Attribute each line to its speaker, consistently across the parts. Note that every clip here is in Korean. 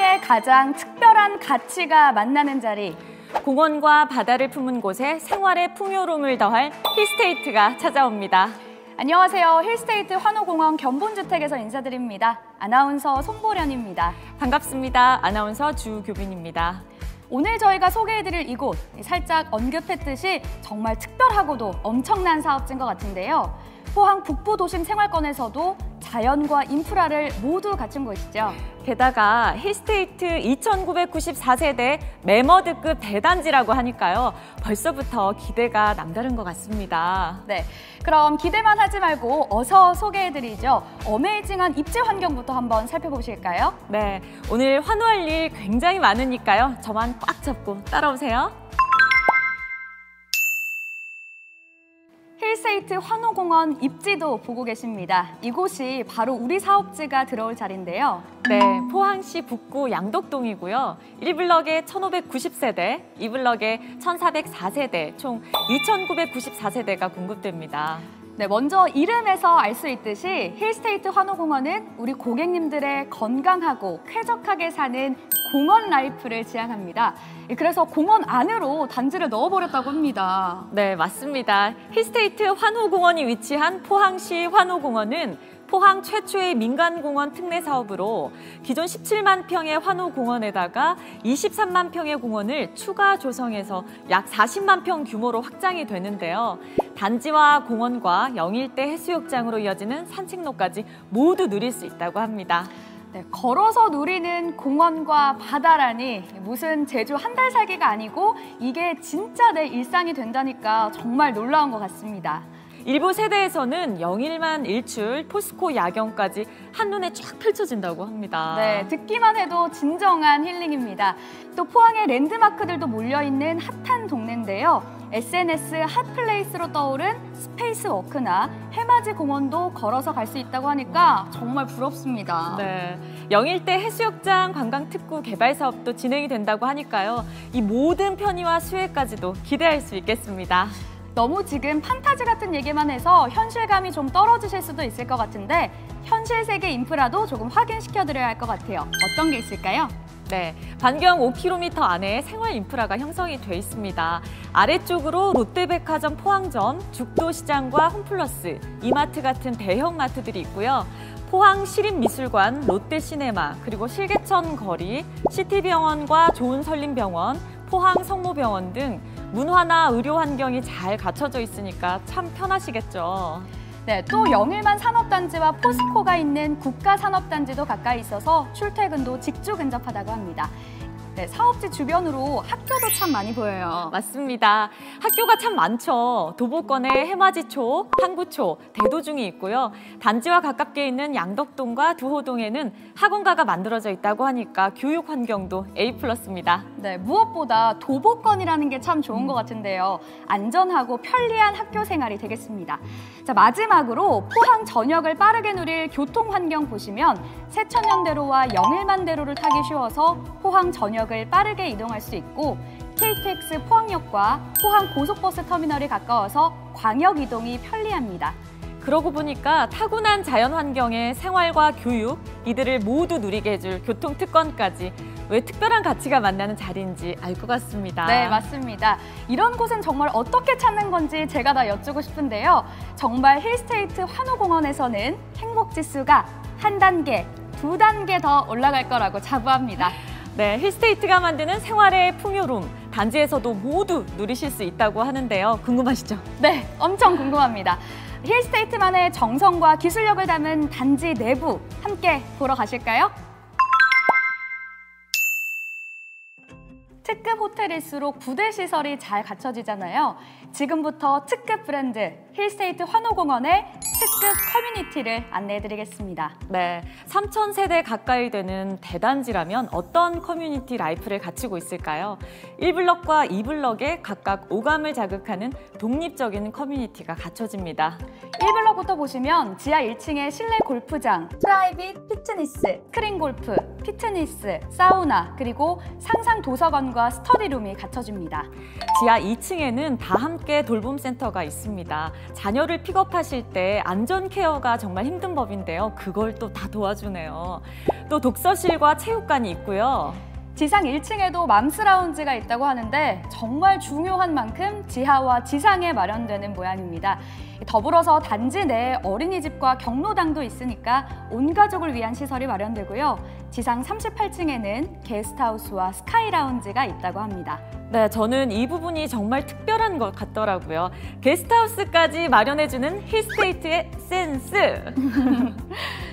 Speaker 1: 포항의 가장 특별한 가치가 만나는 자리.
Speaker 2: 공원과 바다를 품은 곳에 생활의 풍요로움을 더할 힐스테이트가 찾아옵니다.
Speaker 1: 안녕하세요. 힐스테이트 환호공원 견본주택에서 인사드립니다. 아나운서 송보련입니다.
Speaker 2: 반갑습니다. 아나운서 주교빈입니다.
Speaker 1: 오늘 저희가 소개해드릴 이곳, 살짝 언급했듯이 정말 특별하고도 엄청난 사업지인 것 같은데요. 포항 북부도심 생활권에서도 자연과 인프라를 모두 갖춘 곳이죠.
Speaker 2: 게다가 힐스테이트 2994세대 매머드급 대단지라고 하니까요. 벌써부터 기대가 남다른 것 같습니다.
Speaker 1: 네, 그럼 기대만 하지 말고 어서 소개해드리죠. 어메이징한 입지 환경부터 한번 살펴보실까요?
Speaker 2: 네, 오늘 환호할 일 굉장히 많으니까요. 저만 꽉 잡고 따라오세요.
Speaker 1: 힐스테이트 환호공원 입지도 보고 계십니다. 이곳이 바로 우리 사업지가 들어올 자리인데요.
Speaker 2: 네, 포항시 북구 양덕동이고요. 1블럭에 1590세대, 2블럭에 1404세대, 총 2994세대가 공급됩니다.
Speaker 1: 네, 먼저 이름에서 알 수 있듯이 힐스테이트 환호공원은 우리 고객님들의 건강하고 쾌적하게 사는 공원 라이프를 지향합니다. 그래서 공원 안으로 단지를 넣어버렸다고 합니다.
Speaker 2: 네, 맞습니다. 힐스테이트 환호공원이 위치한 포항시 환호공원은 포항 최초의 민간공원 특례 사업으로 기존 17만 평의 환호공원에다가 23만 평의 공원을 추가 조성해서 약 40만 평 규모로 확장이 되는데요. 단지와 공원과 영일대 해수욕장으로 이어지는 산책로까지 모두 누릴 수 있다고 합니다.
Speaker 1: 네, 걸어서 누리는 공원과 바다라니 무슨 제주 한 달 살기가 아니고 이게 진짜 내 일상이 된다니까 정말 놀라운 것 같습니다.
Speaker 2: 일부 세대에서는 영일만 일출, 포스코 야경까지 한눈에 쫙 펼쳐진다고 합니다.
Speaker 1: 네, 듣기만 해도 진정한 힐링입니다. 또 포항의 랜드마크들도 몰려있는 핫한 동네인데요. SNS 핫플레이스로 떠오른 스페이스워크나 해맞이 공원도 걸어서 갈 수 있다고 하니까 정말 부럽습니다.
Speaker 2: 네, 영일대 해수욕장 관광특구 개발 사업도 진행이 된다고 하니까요. 이 모든 편의와 수혜까지도 기대할 수 있겠습니다.
Speaker 1: 너무 지금 판타지 같은 얘기만 해서 현실감이 좀 떨어지실 수도 있을 것 같은데 현실 세계 인프라도 조금 확인시켜드려야 할 것 같아요. 어떤 게 있을까요?
Speaker 2: 네, 반경 5km 안에 생활 인프라가 형성이 돼 있습니다. 아래쪽으로 롯데백화점 포항점, 죽도시장과 홈플러스, 이마트 같은 대형 마트들이 있고요. 포항 시립미술관, 롯데시네마, 그리고 실개천 거리, 시티병원과 좋은설림병원, 포항 성모병원 등 문화나 의료 환경이 잘 갖춰져 있으니까 참 편하시겠죠.
Speaker 1: 네, 또 영일만 산업단지와 포스코가 있는 국가산업단지도 가까이 있어서 출퇴근도 직주 근접하다고 합니다. 네, 사업지 주변으로 학교도 참 많이 보여요.
Speaker 2: 맞습니다. 학교가 참 많죠. 도보권에 해맞이초, 항구초, 대도중이 있고요. 단지와 가깝게 있는 양덕동과 두호동에는 학원가가 만들어져 있다고 하니까 교육 환경도 A+입니다.
Speaker 1: 네, 무엇보다 도보권이라는 게 참 좋은 것 같은데요. 안전하고 편리한 학교 생활이 되겠습니다. 자, 마지막으로 포항 전역을 빠르게 누릴 교통 환경 보시면 세천연대로와 영일만대로를 타기 쉬워서 포항 전역을 빠르게 이동할 수 있고 KTX 포항역과 포항 고속버스 터미널이 가까워서 광역 이동이 편리합니다.
Speaker 2: 그러고 보니까 타고난 자연 환경의 생활과 교육, 이들을 모두 누리게 해줄 교통특권까지 왜 특별한 가치가 만나는 자리인지 알 것 같습니다.
Speaker 1: 네, 맞습니다. 이런 곳은 정말 어떻게 찾는 건지 제가 다 여쭈고 싶은데요. 정말 힐스테이트 환호공원에서는 행복지수가 한 단계, 두 단계 더 올라갈 거라고 자부합니다.
Speaker 2: 네, 힐스테이트가 만드는 생활의 풍요로움, 단지에서도 모두 누리실 수 있다고 하는데요. 궁금하시죠?
Speaker 1: 네, 엄청 궁금합니다. 힐스테이트만의 정성과 기술력을 담은 단지 내부 함께 보러 가실까요? 특급 호텔일수록 부대 시설이 잘 갖춰지잖아요. 지금부터 특급 브랜드 힐스테이트 환호공원의 특급 커뮤니티를 안내해드리겠습니다.
Speaker 2: 네, 3,000세대 가까이 되는 대단지라면 어떤 커뮤니티 라이프를 갖추고 있을까요? 1블럭과 2블럭에 각각 오감을 자극하는 독립적인 커뮤니티가 갖춰집니다.
Speaker 1: 1블럭부터 보시면 지하 1층에 실내 골프장, 프라이빗 피트니스, 스크린 골프, 피트니스, 사우나, 그리고 상상 도서관과 스터디룸이 갖춰집니다.
Speaker 2: 지하 2층에는 다 함께 돌봄센터가 있습니다. 자녀를 픽업하실 때 안전 케어가 정말 힘든 법인데요. 그걸 또 다 도와주네요. 또 독서실과 체육관이 있고요.
Speaker 1: 지상 1층에도 맘스 라운지가 있다고 하는데 정말 중요한 만큼 지하와 지상에 마련되는 모양입니다. 더불어서 단지 내에 어린이집과 경로당도 있으니까 온 가족을 위한 시설이 마련되고요. 지상 38층에는 게스트하우스와 스카이 라운지가 있다고 합니다.
Speaker 2: 네, 저는 이 부분이 정말 특별한 것 같더라고요. 게스트하우스까지 마련해주는 힐스테이트의 센스!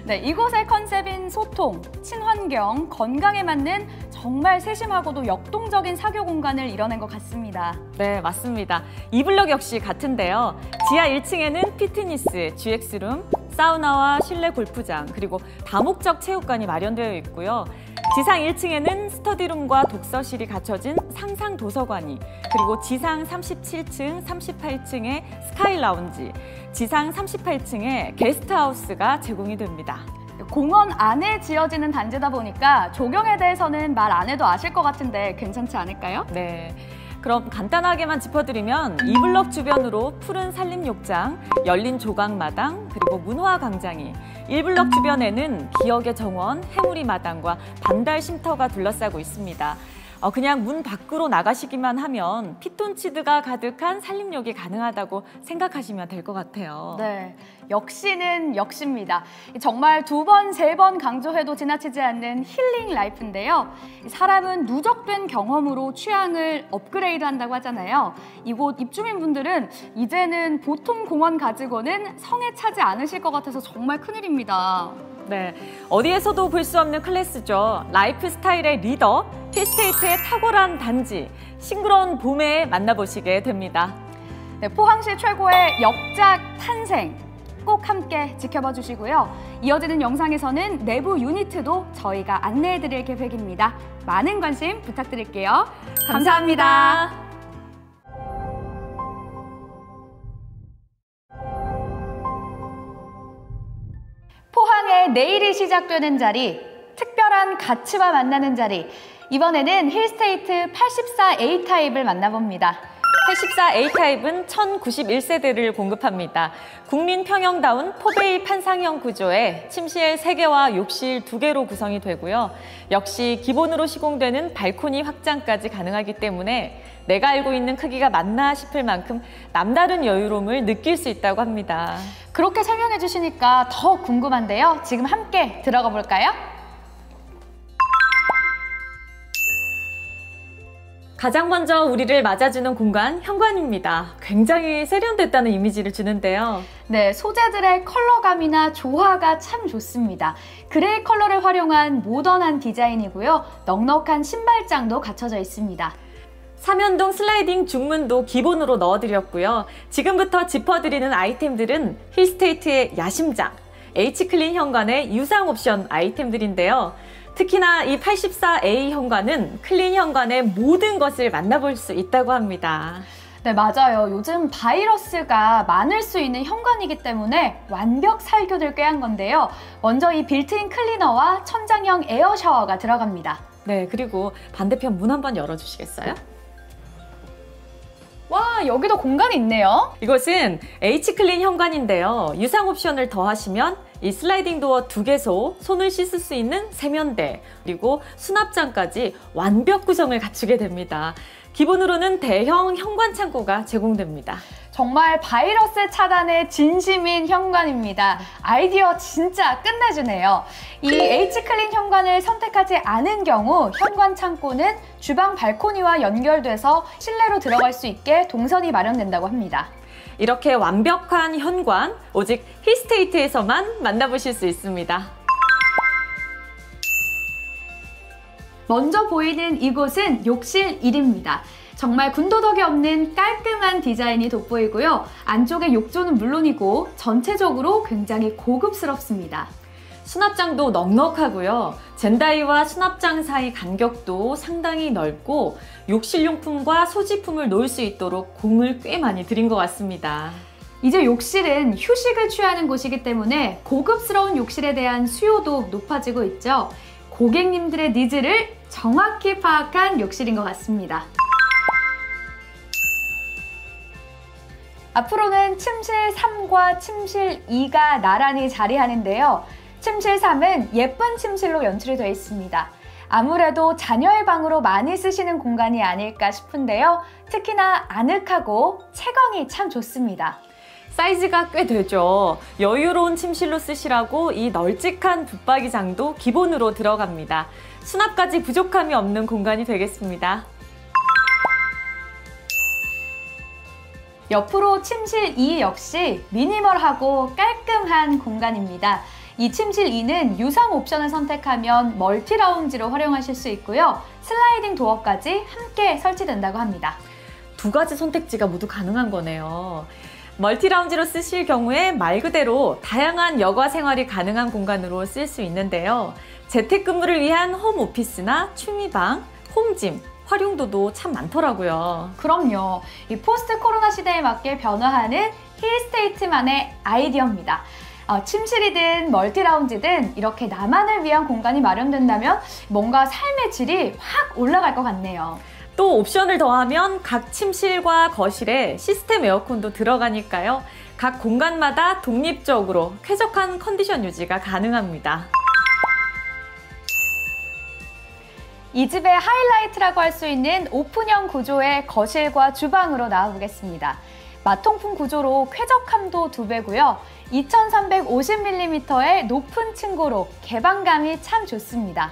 Speaker 1: 네, 이곳의 컨셉인 소통, 친환경, 건강에 맞는 정말 세심하고도 역동적인 사교 공간을 이뤄낸 것 같습니다.
Speaker 2: 네, 맞습니다. 이 블럭 역시 같은데요. 지하 1층에는 피트니스, GX룸, 사우나와 실내 골프장, 그리고 다목적 체육관이 마련되어 있고요. 지상 1층에는 스터디룸과 독서실이 갖춰진 상상 도서관이, 그리고 지상 37층, 38층에 스카이 라운지, 지상 38층에 게스트하우스가 제공이 됩니다.
Speaker 1: 공원 안에 지어지는 단지다 보니까 조경에 대해서는 말 안 해도 아실 것 같은데 괜찮지 않을까요?
Speaker 2: 네. 그럼 간단하게만 짚어드리면 이 블럭 주변으로 푸른 산림욕장, 열린 조각마당, 그리고 문화광장이, 1블럭 주변에는 기억의 정원, 해무리 마당과 반달 쉼터가 둘러싸고 있습니다. 그냥 문 밖으로 나가시기만 하면 피톤치드가 가득한 산림욕이 가능하다고 생각하시면 될 것 같아요.
Speaker 1: 네, 역시는 역시입니다. 정말 2번, 3번 강조해도 지나치지 않는 힐링 라이프인데요. 사람은 누적된 경험으로 취향을 업그레이드한다고 하잖아요. 이곳 입주민분들은 이제는 보통 공원 가지고는 성에 차지 않으실 것 같아서 정말 큰일입니다.
Speaker 2: 네, 어디에서도 볼 수 없는 클래스죠. 라이프 스타일의 리더, 힐스테이트의 탁월한 단지, 싱그러운 봄에 만나보시게 됩니다.
Speaker 1: 네, 포항시 최고의 역작 탄생 꼭 함께 지켜봐 주시고요. 이어지는 영상에서는 내부 유니트도 저희가 안내해드릴 계획입니다. 많은 관심 부탁드릴게요. 감사합니다. 포항의 내일이 시작되는 자리, 특별한 가치와 만나는 자리. 이번에는 힐스테이트 84A 타입을 만나봅니다.
Speaker 2: 84A 타입은 1091세대를 공급합니다. 국민 평형다운 포베이 판상형 구조에 침실 3개와 욕실 2개로 구성이 되고요. 역시 기본으로 시공되는 발코니 확장까지 가능하기 때문에 내가 알고 있는 크기가 맞나 싶을 만큼 남다른 여유로움을 느낄 수 있다고 합니다.
Speaker 1: 그렇게 설명해 주시니까 더 궁금한데요. 지금 함께 들어가 볼까요?
Speaker 2: 가장 먼저 우리를 맞아주는 공간, 현관입니다. 굉장히 세련됐다는 이미지를 주는데요.
Speaker 1: 네, 소재들의 컬러감이나 조화가 참 좋습니다. 그레이 컬러를 활용한 모던한 디자인이고요. 넉넉한 신발장도 갖춰져 있습니다.
Speaker 2: 삼연동 슬라이딩 중문도 기본으로 넣어드렸고요. 지금부터 짚어드리는 아이템들은 힐스테이트의 야심작, H클린 현관의 유상 옵션 아이템들인데요. 특히나 이 84A 현관은 클린 현관의 모든 것을 만나볼 수 있다고 합니다.
Speaker 1: 네, 맞아요. 요즘 바이러스가 많을 수 있는 현관이기 때문에 완벽 살균을 꾀한 건데요. 먼저 이 빌트인 클리너와 천장형 에어 샤워가 들어갑니다.
Speaker 2: 네, 그리고 반대편 문 한번 열어주시겠어요?
Speaker 1: 와, 여기도 공간이 있네요.
Speaker 2: 이것은 H클린 현관인데요. 유상 옵션을 더하시면 이 슬라이딩 도어 2개소, 손을 씻을 수 있는 세면대, 그리고 수납장까지 완벽 구성을 갖추게 됩니다. 기본으로는 대형 현관 창고가 제공됩니다.
Speaker 1: 정말 바이러스 차단에 진심인 현관입니다. 아이디어 진짜 끝내주네요. 이 H클린 현관을 선택하지 않은 경우 현관 창고는 주방 발코니와 연결돼서 실내로 들어갈 수 있게 동선이 마련된다고 합니다.
Speaker 2: 이렇게 완벽한 현관, 오직 힐스테이트에서만 만나보실 수 있습니다.
Speaker 1: 먼저 보이는 이곳은 욕실 1입니다. 정말 군더더기 없는 깔끔한 디자인이 돋보이고요. 안쪽의 욕조는 물론이고 전체적으로 굉장히 고급스럽습니다.
Speaker 2: 수납장도 넉넉하고요. 젠다이와 수납장 사이 간격도 상당히 넓고 욕실용품과 소지품을 놓을 수 있도록 공을 꽤 많이 들인 것 같습니다.
Speaker 1: 이제 욕실은 휴식을 취하는 곳이기 때문에 고급스러운 욕실에 대한 수요도 높아지고 있죠. 고객님들의 니즈를 정확히 파악한 욕실인 것 같습니다. 앞으로는 침실 3과 침실 2가 나란히 자리하는데요. 침실 3은 예쁜 침실로 연출이 되어 있습니다. 아무래도 자녀의 방으로 많이 쓰시는 공간이 아닐까 싶은데요. 특히나 아늑하고 채광이 참 좋습니다.
Speaker 2: 사이즈가 꽤 되죠. 여유로운 침실로 쓰시라고 이 널찍한 붙박이장도 기본으로 들어갑니다. 수납까지 부족함이 없는 공간이 되겠습니다.
Speaker 1: 옆으로 침실 2 역시 미니멀하고 깔끔한 공간입니다. 이 침실 2는 유상 옵션을 선택하면 멀티 라운지로 활용하실 수 있고요. 슬라이딩 도어까지 함께 설치된다고 합니다.
Speaker 2: 두 가지 선택지가 모두 가능한 거네요. 멀티 라운지로 쓰실 경우에 말 그대로 다양한 여가 생활이 가능한 공간으로 쓸 수 있는데요. 재택근무를 위한 홈오피스나 취미방, 홈짐, 활용도도 참 많더라고요.
Speaker 1: 그럼요. 이 포스트 코로나 시대에 맞게 변화하는 힐스테이트만의 아이디어입니다. 침실이든 멀티 라운지든 이렇게 나만을 위한 공간이 마련된다면 뭔가 삶의 질이 확 올라갈 것 같네요.
Speaker 2: 또 옵션을 더하면 각 침실과 거실에 시스템 에어컨도 들어가니까요. 각 공간마다 독립적으로 쾌적한 컨디션 유지가 가능합니다.
Speaker 1: 이 집의 하이라이트라고 할 수 있는 오픈형 구조의 거실과 주방으로 나와보겠습니다. 마통풍 구조로 쾌적함도 2배고요. 2350mm의 높은 층고로 개방감이 참 좋습니다.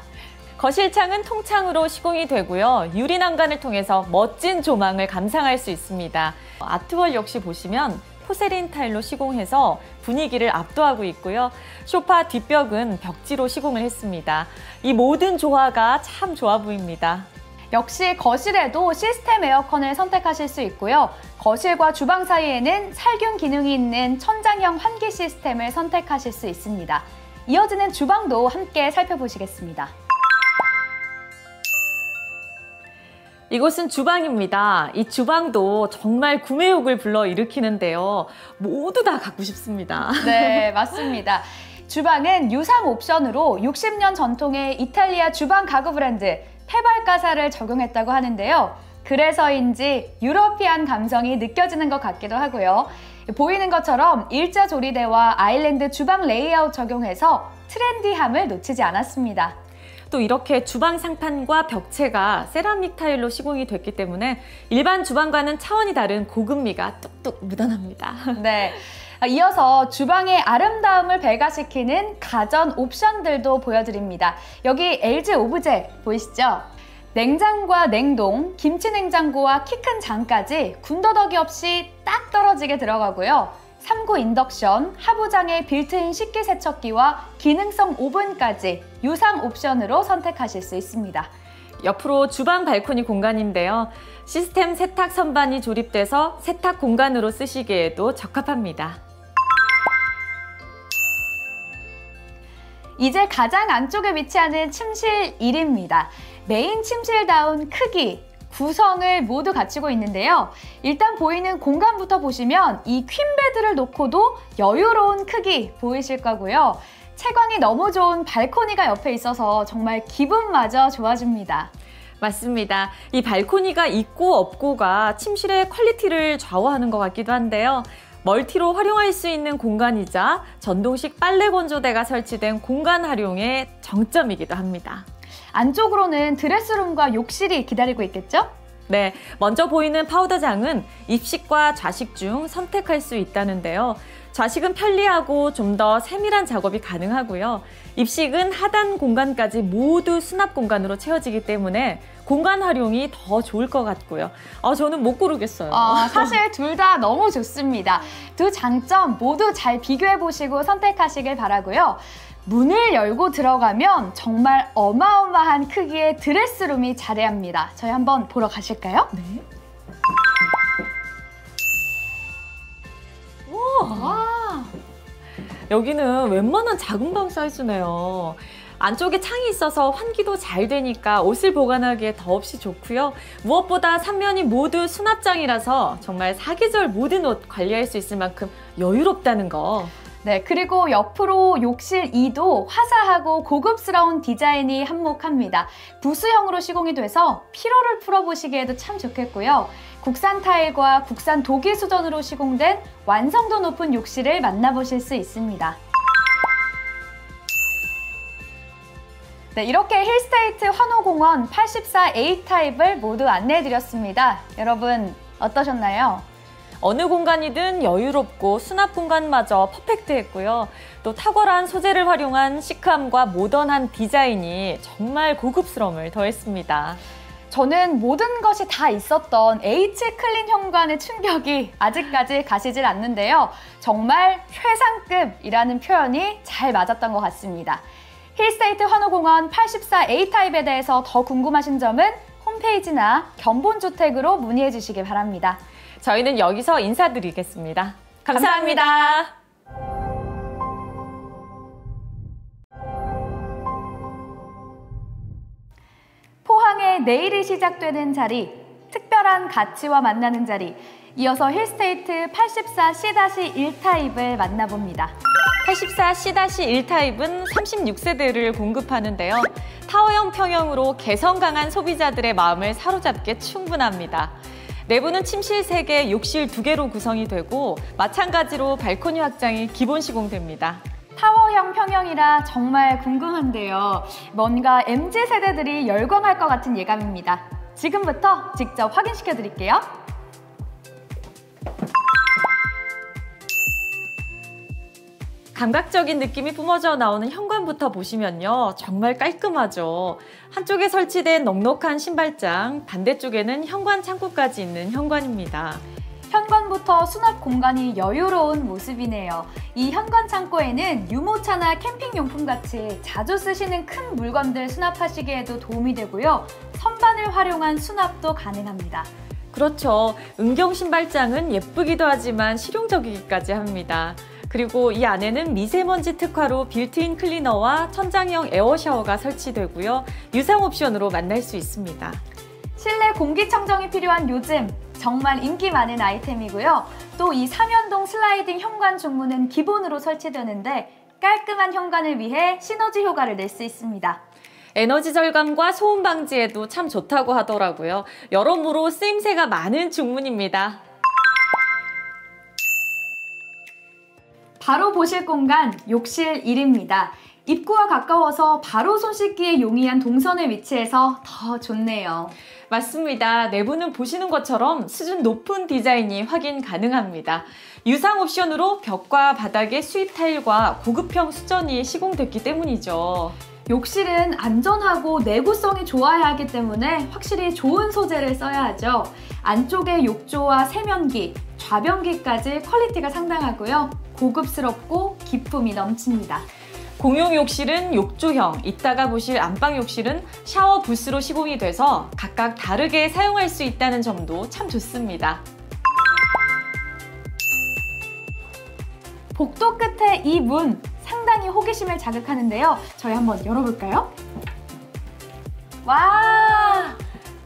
Speaker 2: 거실 창은 통창으로 시공이 되고요. 유리 난간을 통해서 멋진 조망을 감상할 수 있습니다. 아트월 역시 보시면 포세린 타일로 시공해서 분위기를 압도하고 있고요. 소파 뒷벽은 벽지로 시공을 했습니다. 이 모든 조화가 참 좋아 보입니다.
Speaker 1: 역시 거실에도 시스템 에어컨을 선택하실 수 있고요. 거실과 주방 사이에는 살균 기능이 있는 천장형 환기 시스템을 선택하실 수 있습니다. 이어지는 주방도 함께 살펴보시겠습니다.
Speaker 2: 이곳은 주방입니다. 이 주방도 정말 구매욕을 불러일으키는데요. 모두 다 갖고 싶습니다.
Speaker 1: 네, 맞습니다. 주방은 유상 옵션으로 60년 전통의 이탈리아 주방 가구 브랜드 페발카사를 적용했다고 하는데요. 그래서인지 유러피안 감성이 느껴지는 것 같기도 하고요. 보이는 것처럼 일자 조리대와 아일랜드 주방 레이아웃 적용해서 트렌디함을 놓치지 않았습니다.
Speaker 2: 또 이렇게 주방 상판과 벽체가 세라믹 타일로 시공이 됐기 때문에 일반 주방과는 차원이 다른 고급미가 뚝뚝 묻어납니다.
Speaker 1: 네. 이어서 주방의 아름다움을 배가시키는 가전 옵션들도 보여드립니다. 여기 LG 오브제 보이시죠? 냉장고와 냉동, 김치 냉장고와 키 큰 장까지 군더더기 없이 딱 떨어지게 들어가고요. 3구 인덕션, 하부장의 빌트인 식기세척기와 기능성 오븐까지 유상 옵션으로 선택하실 수 있습니다.
Speaker 2: 옆으로 주방 발코니 공간인데요. 시스템 세탁 선반이 조립돼서 세탁 공간으로 쓰시기에도 적합합니다.
Speaker 1: 이제 가장 안쪽에 위치하는 침실 1입니다. 메인 침실다운 크기, 구성을 모두 갖추고 있는데요. 일단 보이는 공간부터 보시면 이 퀸베드를 놓고도 여유로운 크기 보이실 거고요. 채광이 너무 좋은 발코니가 옆에 있어서 정말 기분마저 좋아집니다.
Speaker 2: 맞습니다. 이 발코니가 있고 없고가 침실의 퀄리티를 좌우하는 것 같기도 한데요. 멀티로 활용할 수 있는 공간이자 전동식 빨래 건조대가 설치된 공간 활용의 정점이기도 합니다.
Speaker 1: 안쪽으로는 드레스룸과 욕실이 기다리고 있겠죠?
Speaker 2: 네, 먼저 보이는 파우더장은 입식과 좌식 중 선택할 수 있다는데요. 좌식은 편리하고 좀 더 세밀한 작업이 가능하고요. 입식은 하단 공간까지 모두 수납 공간으로 채워지기 때문에 공간 활용이 더 좋을 것 같고요. 저는 못 고르겠어요.
Speaker 1: 사실 둘 다 너무 좋습니다. 두 장점 모두 잘 비교해보시고 선택하시길 바라고요. 문을 열고 들어가면 정말 어마어마한 크기의 드레스룸이 자리합니다. 저희 한번 보러 가실까요?
Speaker 2: 네.
Speaker 1: 와,
Speaker 2: 여기는 웬만한 작은 방 사이즈네요. 안쪽에 창이 있어서 환기도 잘 되니까 옷을 보관하기에 더없이 좋고요. 무엇보다 3면이 모두 수납장이라서 정말 사계절 모든 옷 관리할 수 있을 만큼 여유롭다는 거.
Speaker 1: 네, 그리고 옆으로 욕실 2도 화사하고 고급스러운 디자인이 한몫합니다. 부수형으로 시공이 돼서 피로를 풀어보시기에도 참 좋겠고요. 국산 타일과 국산 독일 수전으로 시공된 완성도 높은 욕실을 만나보실 수 있습니다. 네, 이렇게 힐스테이트 환호공원 84A 타입을 모두 안내해드렸습니다. 여러분 어떠셨나요?
Speaker 2: 어느 공간이든 여유롭고 수납 공간마저 퍼펙트했고요. 또 탁월한 소재를 활용한 시크함과 모던한 디자인이 정말 고급스러움을 더했습니다.
Speaker 1: 저는 모든 것이 다 있었던 H클린 현관의 충격이 아직까지 가시질 않는데요. 정말 최상급이라는 표현이 잘 맞았던 것 같습니다. 힐스테이트 환호공원 84A 타입에 대해서 더 궁금하신 점은 홈페이지나 견본주택으로 문의해 주시기 바랍니다.
Speaker 2: 저희는 여기서 인사드리겠습니다. 감사합니다.
Speaker 1: 포항의 내일이 시작되는 자리, 특별한 가치와 만나는 자리, 이어서 힐스테이트 84C-1 타입을 만나봅니다.
Speaker 2: 84C-1 타입은 36세대를 공급하는데요. 타워형 평형으로 개성 강한 소비자들의 마음을 사로잡기에 충분합니다. 내부는 침실 3개, 욕실 2개로 구성이 되고 마찬가지로 발코니 확장이 기본 시공됩니다.
Speaker 1: 타워형 평형이라 정말 궁금한데요. 뭔가 MZ세대들이 열광할 것 같은 예감입니다. 지금부터 직접 확인시켜 드릴게요.
Speaker 2: 감각적인 느낌이 뿜어져 나오는 현관부터 보시면요. 정말 깔끔하죠. 한쪽에 설치된 넉넉한 신발장, 반대쪽에는 현관 창고까지 있는 현관입니다.
Speaker 1: 현관부터 수납 공간이 여유로운 모습이네요. 이 현관 창고에는 유모차나 캠핑용품 같이 자주 쓰시는 큰 물건들 수납하시기에도 도움이 되고요. 선반을 활용한 수납도 가능합니다.
Speaker 2: 그렇죠. 은경 신발장은 예쁘기도 하지만 실용적이기까지 합니다. 그리고 이 안에는 미세먼지 특화로 빌트인 클리너와 천장형 에어 샤워가 설치되고요. 유상 옵션으로 만날 수 있습니다.
Speaker 1: 실내 공기청정이 필요한 요즘 정말 인기 많은 아이템이고요. 또 이 삼연동 슬라이딩 현관 중문은 기본으로 설치되는데 깔끔한 현관을 위해 시너지 효과를 낼 수 있습니다.
Speaker 2: 에너지 절감과 소음 방지에도 참 좋다고 하더라고요. 여러모로 쓰임새가 많은 중문입니다.
Speaker 1: 바로 보실 공간 욕실 1입니다. 입구와 가까워서 바로 손 씻기에 용이한 동선에 위치해서 더 좋네요.
Speaker 2: 맞습니다. 내부는 보시는 것처럼 수준 높은 디자인이 확인 가능합니다. 유상 옵션으로 벽과 바닥에 수입 타일과 고급형 수전이 시공됐기 때문이죠.
Speaker 1: 욕실은 안전하고 내구성이 좋아야 하기 때문에 확실히 좋은 소재를 써야 하죠. 안쪽에 욕조와 세면기, 좌변기까지 퀄리티가 상당하고요. 고급스럽고 기품이 넘칩니다.
Speaker 2: 공용 욕실은 욕조형, 이따가 보실 안방 욕실은 샤워 부스로 시공이 돼서 각각 다르게 사용할 수 있다는 점도 참 좋습니다.
Speaker 1: 복도 끝에 이 문 상당히 호기심을 자극하는데요. 저희 한번 열어볼까요? 와!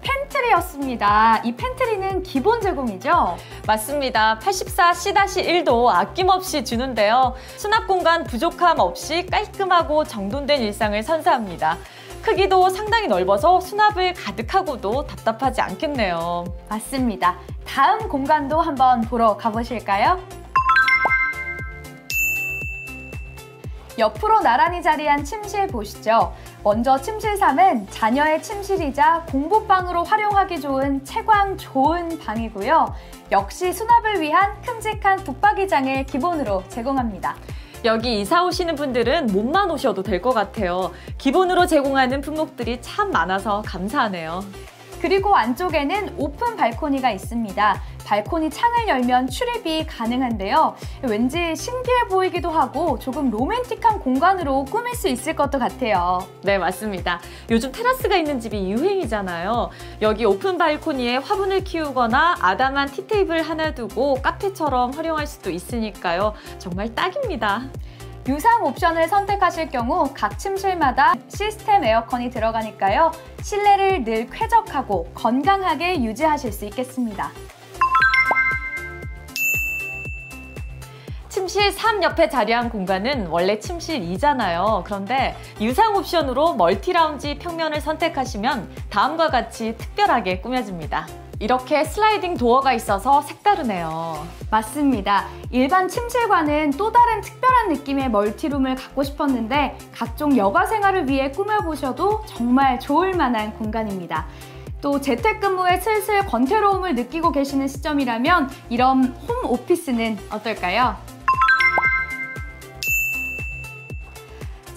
Speaker 1: 팬트리였습니다. 이 팬트리는 기본 제공이죠?
Speaker 2: 맞습니다. 84C-1도 아낌없이 주는데요. 수납 공간 부족함 없이 깔끔하고 정돈된 일상을 선사합니다. 크기도 상당히 넓어서 수납을 가득하고도 답답하지 않겠네요.
Speaker 1: 맞습니다. 다음 공간도 한번 보러 가보실까요? 옆으로 나란히 자리한 침실 보시죠. 먼저 침실 3은 자녀의 침실이자 공부방으로 활용하기 좋은 채광 좋은 방이고요. 역시 수납을 위한 큼직한 붙박이장을 기본으로 제공합니다.
Speaker 2: 여기 이사 오시는 분들은 몸만 오셔도 될 것 같아요. 기본으로 제공하는 품목들이 참 많아서 감사하네요.
Speaker 1: 그리고 안쪽에는 오픈 발코니가 있습니다. 발코니 창을 열면 출입이 가능한데요. 왠지 신기해 보이기도 하고 조금 로맨틱한 공간으로 꾸밀 수 있을 것도 같아요.
Speaker 2: 네, 맞습니다. 요즘 테라스가 있는 집이 유행이잖아요. 여기 오픈 발코니에 화분을 키우거나 아담한 티테이블 하나 두고 카페처럼 활용할 수도 있으니까요. 정말 딱입니다.
Speaker 1: 유상 옵션을 선택하실 경우 각 침실마다 시스템 에어컨이 들어가니까요. 실내를 늘 쾌적하고 건강하게 유지하실 수 있겠습니다.
Speaker 2: 침실 3 옆에 자리한 공간은 원래 침실 2잖아요. 그런데 유상 옵션으로 멀티라운지 평면을 선택하시면 다음과 같이 특별하게 꾸며집니다. 이렇게 슬라이딩 도어가 있어서 색다르네요.
Speaker 1: 맞습니다. 일반 침실과는 또 다른 특별한 느낌의 멀티룸을 갖고 싶었는데 각종 여가 생활을 위해 꾸며보셔도 정말 좋을 만한 공간입니다. 또 재택근무에 슬슬 권태로움을 느끼고 계시는 시점이라면 이런 홈 오피스는 어떨까요?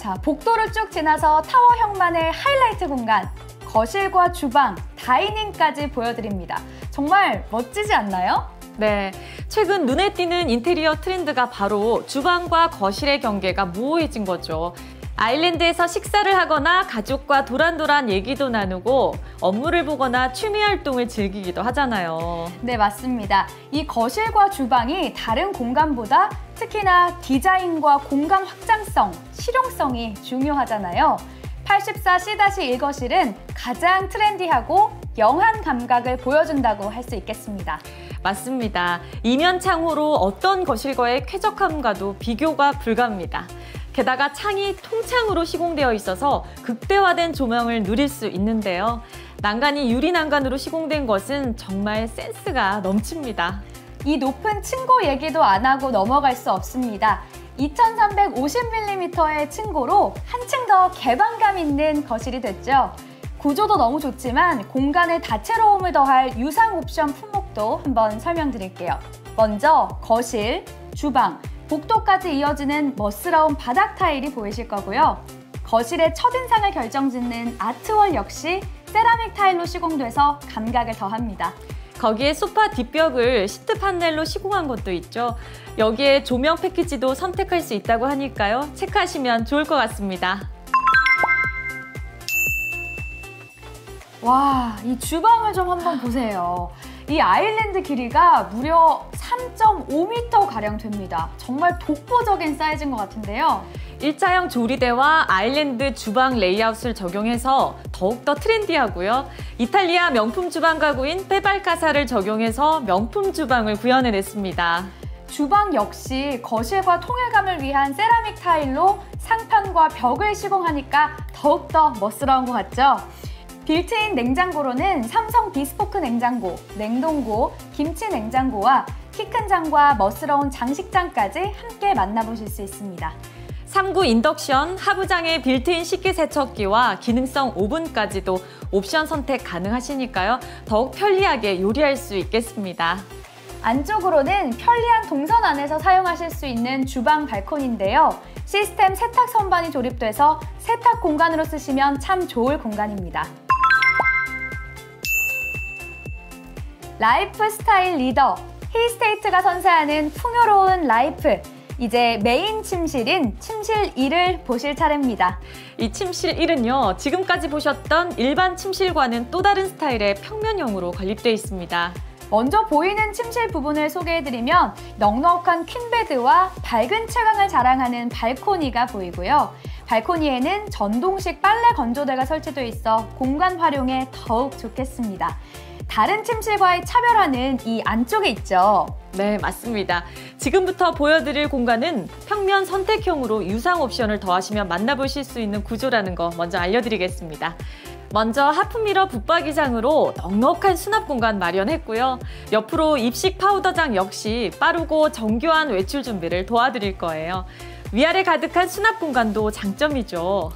Speaker 1: 자, 복도를 쭉 지나서 타워형만의 하이라이트 공간, 거실과 주방, 다이닝까지 보여드립니다. 정말 멋지지 않나요?
Speaker 2: 네, 최근 눈에 띄는 인테리어 트렌드가 바로 주방과 거실의 경계가 모호해진 거죠. 아일랜드에서 식사를 하거나 가족과 도란도란 얘기도 나누고 업무를 보거나 취미 활동을 즐기기도 하잖아요.
Speaker 1: 네, 맞습니다. 이 거실과 주방이 다른 공간보다 특히나 디자인과 공간 확장성, 실용성이 중요하잖아요. 84C-1 거실은 가장 트렌디하고 영한 감각을 보여준다고 할 수 있겠습니다.
Speaker 2: 맞습니다. 이면 창호로 어떤 거실과의 쾌적함과도 비교가 불가합니다. 게다가 창이 통창으로 시공되어 있어서 극대화된 조명을 누릴 수 있는데요. 난간이 유리 난간으로 시공된 것은 정말 센스가 넘칩니다.
Speaker 1: 이 높은 층고 얘기도 안 하고 넘어갈 수 없습니다. 2350mm의 층고로 한층 더 개방감 있는 거실이 됐죠. 구조도 너무 좋지만 공간에 다채로움을 더할 유상 옵션 품목도 한번 설명드릴게요. 먼저 거실, 주방, 복도까지 이어지는 멋스러운 바닥 타일이 보이실 거고요. 거실의 첫인상을 결정짓는 아트월 역시 세라믹 타일로 시공돼서 감각을 더합니다.
Speaker 2: 거기에 소파 뒷벽을 시트 판넬로 시공한 것도 있죠. 여기에 조명 패키지도 선택할 수 있다고 하니까요. 체크하시면 좋을 것 같습니다.
Speaker 1: 와, 이 주방을 좀 한번 보세요. 이 아일랜드 길이가 무려 3.5m가량 됩니다. 정말 독보적인 사이즈인 것 같은데요.
Speaker 2: 일자형 조리대와 아일랜드 주방 레이아웃을 적용해서 더욱더 트렌디하고요. 이탈리아 명품 주방 가구인 페발카사를 적용해서 명품 주방을 구현해냈습니다.
Speaker 1: 주방 역시 거실과 통일감을 위한 세라믹 타일로 상판과 벽을 시공하니까 더욱더 멋스러운 것 같죠? 빌트인 냉장고로는 삼성 비스포크 냉장고, 냉동고, 김치 냉장고와 키 큰 장과 멋스러운 장식장까지 함께 만나보실 수 있습니다.
Speaker 2: 3구 인덕션, 하부장의 빌트인 식기세척기와 기능성 오븐까지도 옵션 선택 가능하시니까요. 더욱 편리하게 요리할 수 있겠습니다.
Speaker 1: 안쪽으로는 편리한 동선 안에서 사용하실 수 있는 주방 발코니인데요. 시스템 세탁 선반이 조립돼서 세탁 공간으로 쓰시면 참 좋을 공간입니다. 라이프 스타일 리더, 힐스테이트가 선사하는 풍요로운 라이프. 이제 메인 침실인 침실 1을 보실 차례입니다.
Speaker 2: 이 침실 1은요, 지금까지 보셨던 일반 침실과는 또 다른 스타일의 평면형으로 건립되어 있습니다.
Speaker 1: 먼저 보이는 침실 부분을 소개해드리면 넉넉한 퀸베드와 밝은 채광을 자랑하는 발코니가 보이고요. 발코니에는 전동식 빨래 건조대가 설치되어 있어 공간 활용에 더욱 좋겠습니다. 다른 침실과의 차별화는 이 안쪽에 있죠.
Speaker 2: 네, 맞습니다. 지금부터 보여드릴 공간은 평면 선택형으로 유상 옵션을 더하시면 만나보실 수 있는 구조라는 거 먼저 알려드리겠습니다. 먼저 하프미러 붙박이장으로 넉넉한 수납 공간 마련했고요. 옆으로 입식 파우더장 역시 빠르고 정교한 외출 준비를 도와드릴 거예요. 위아래 가득한 수납 공간도 장점이죠.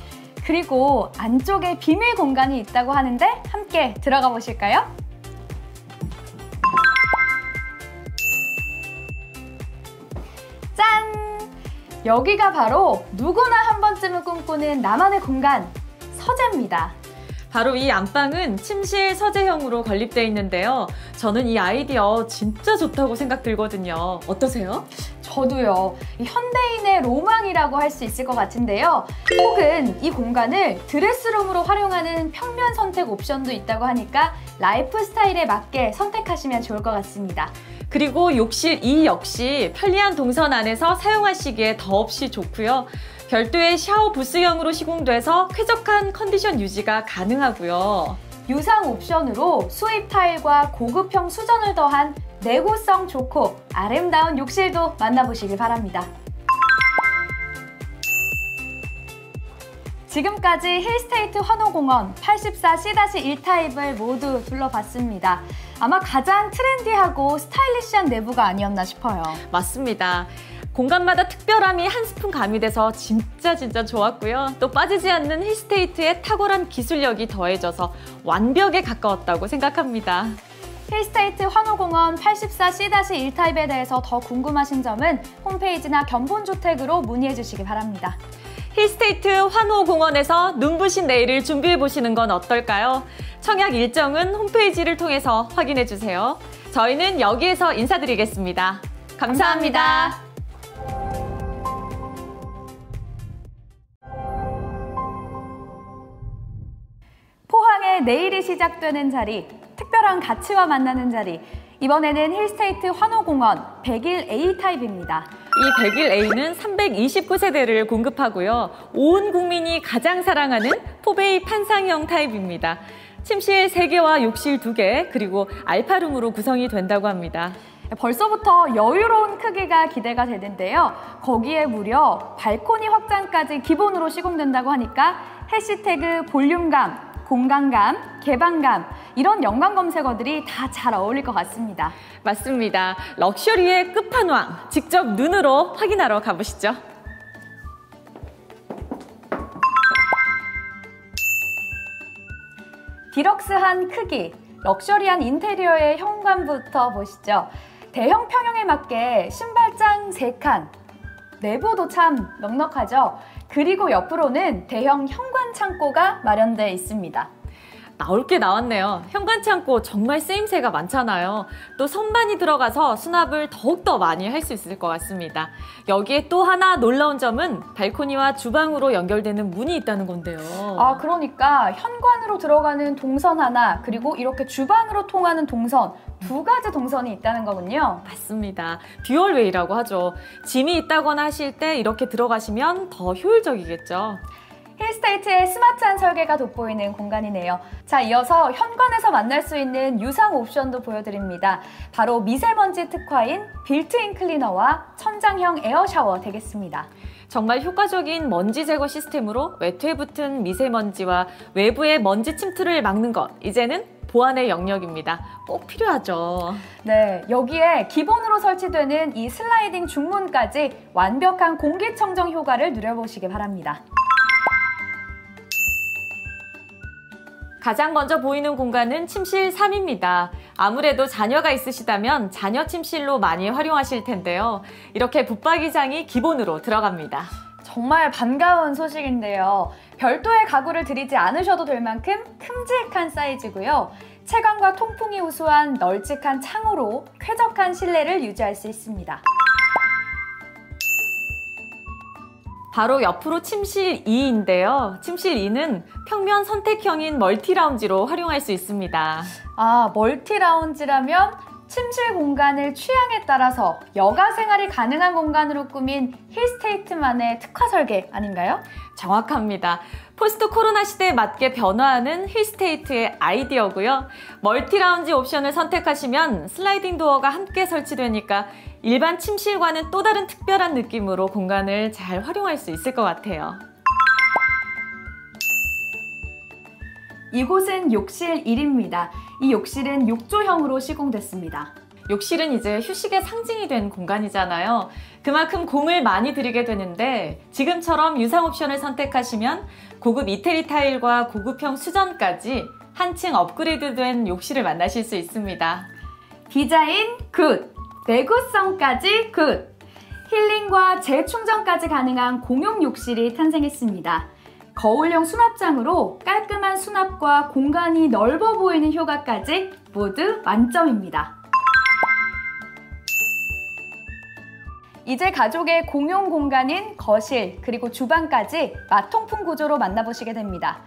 Speaker 1: 그리고 안쪽에 비밀 공간이 있다고 하는데 함께 들어가 보실까요? 짠! 여기가 바로 누구나 한 번쯤은 꿈꾸는 나만의 공간, 서재입니다.
Speaker 2: 바로 이 안방은 침실 서재형으로 건립되어 있는데요. 저는 이 아이디어 진짜 좋다고 생각 들거든요. 어떠세요?
Speaker 1: 저도요. 이 현대인의 로망이라고 할 수 있을 것 같은데요. 혹은 이 공간을 드레스룸으로 활용하는 평면 선택 옵션도 있다고 하니까 라이프 스타일에 맞게 선택하시면 좋을 것 같습니다.
Speaker 2: 그리고 욕실 2 역시 편리한 동선 안에서 사용하시기에 더없이 좋고요. 별도의 샤워 부스형으로 시공돼서 쾌적한 컨디션 유지가 가능하고요.
Speaker 1: 유상 옵션으로 수입 타일과 고급형 수전을 더한 내구성 좋고 아름다운 욕실도 만나보시길 바랍니다. 지금까지 힐스테이트 환호공원 84C-1 타입을 모두 둘러봤습니다. 아마 가장 트렌디하고 스타일리시한 내부가 아니었나 싶어요.
Speaker 2: 맞습니다. 공간마다 특별함이 한 스푼 가미돼서 진짜 좋았고요. 또 빠지지 않는 힐스테이트의 탁월한 기술력이 더해져서 완벽에 가까웠다고 생각합니다.
Speaker 1: 힐스테이트 환호공원 84C-1 타입에 대해서 더 궁금하신 점은 홈페이지나 견본주택으로 문의해 주시기 바랍니다.
Speaker 2: 힐스테이트 환호공원에서 눈부신 내일을 준비해보시는 건 어떨까요? 청약 일정은 홈페이지를 통해서 확인해주세요. 저희는 여기에서 인사드리겠습니다. 감사합니다.
Speaker 1: 포항의 내일이 시작되는 자리, 특별한 가치와 만나는 자리. 이번에는 힐스테이트 환호공원 101A 타입입니다.
Speaker 2: 이 101A는 329세대를 공급하고요. 온 국민이 가장 사랑하는 포베이 판상형 타입입니다. 침실 3개와 욕실 2개, 그리고 알파룸으로 구성이 된다고 합니다.
Speaker 1: 벌써부터 여유로운 크기가 기대가 되는데요. 거기에 무려 발코니 확장까지 기본으로 시공된다고 하니까 해시태그 볼륨감, 공간감, 개방감 이런 연관 검색어들이 다 잘 어울릴 것 같습니다.
Speaker 2: 맞습니다. 럭셔리의 끝판왕 직접 눈으로 확인하러 가보시죠.
Speaker 1: 디럭스한 크기, 럭셔리한 인테리어의 현관부터 보시죠. 대형 평형에 맞게 신발장 3칸, 내부도 참 넉넉하죠. 그리고 옆으로는 대형 현관 창고가 마련되어 있습니다.
Speaker 2: 나올 게 나왔네요. 현관 창고 정말 쓰임새가 많잖아요. 또 선반이 들어가서 수납을 더욱더 많이 할 수 있을 것 같습니다. 여기에 또 하나 놀라운 점은 발코니와 주방으로 연결되는 문이 있다는 건데요.
Speaker 1: 아, 그러니까 현관으로 들어가는 동선 하나, 그리고 이렇게 주방으로 통하는 동선, 2가지 동선이 있다는 거군요.
Speaker 2: 맞습니다. 듀얼웨이라고 하죠. 짐이 있다거나 하실 때 이렇게 들어가시면 더 효율적이겠죠.
Speaker 1: 힐스테이트의 스마트한 설계가 돋보이는 공간이네요. 자, 이어서 현관에서 만날 수 있는 유상 옵션도 보여드립니다. 바로 미세먼지 특화인 빌트인 클리너와 천장형 에어 샤워 되겠습니다.
Speaker 2: 정말 효과적인 먼지 제거 시스템으로 외투에 붙은 미세먼지와 외부의 먼지 침투를 막는 것, 이제는 보안의 영역입니다. 꼭 필요하죠.
Speaker 1: 네, 여기에 기본으로 설치되는 이 슬라이딩 중문까지 완벽한 공기청정 효과를 누려보시기 바랍니다.
Speaker 2: 가장 먼저 보이는 공간은 침실 3입니다. 아무래도 자녀가 있으시다면 자녀 침실로 많이 활용하실 텐데요. 이렇게 붙박이장이 기본으로 들어갑니다.
Speaker 1: 정말 반가운 소식인데요. 별도의 가구를 들이지 않으셔도 될 만큼 큼직한 사이즈고요. 채광과 통풍이 우수한 널찍한 창호로 쾌적한 실내를 유지할 수 있습니다.
Speaker 2: 바로 옆으로 침실 2인데요. 침실 2는 평면 선택형인 멀티라운지로 활용할 수 있습니다.
Speaker 1: 아, 멀티라운지라면 침실 공간을 취향에 따라서 여가 생활이 가능한 공간으로 꾸민 힐스테이트만의 특화 설계 아닌가요?
Speaker 2: 정확합니다. 포스트 코로나 시대에 맞게 변화하는 힐스테이트의 아이디어고요. 멀티라운지 옵션을 선택하시면 슬라이딩 도어가 함께 설치되니까 일반 침실과는 또 다른 특별한 느낌으로 공간을 잘 활용할 수 있을 것 같아요.
Speaker 1: 이곳은 욕실 1입니다. 이 욕실은 욕조형으로 시공됐습니다.
Speaker 2: 욕실은 이제 휴식의 상징이 된 공간이잖아요. 그만큼 공을 많이 들이게 되는데 지금처럼 유상 옵션을 선택하시면 고급 이태리 타일과 고급형 수전까지 한층 업그레이드된 욕실을 만나실 수 있습니다.
Speaker 1: 디자인 굿! 내구성까지 굿! 힐링과 재충전까지 가능한 공용 욕실이 탄생했습니다. 거울형 수납장으로 깔끔한 수납과 공간이 넓어 보이는 효과까지 모두 만점입니다. 이제 가족의 공용 공간인 거실 그리고 주방까지 마통풍 구조로 만나보시게 됩니다.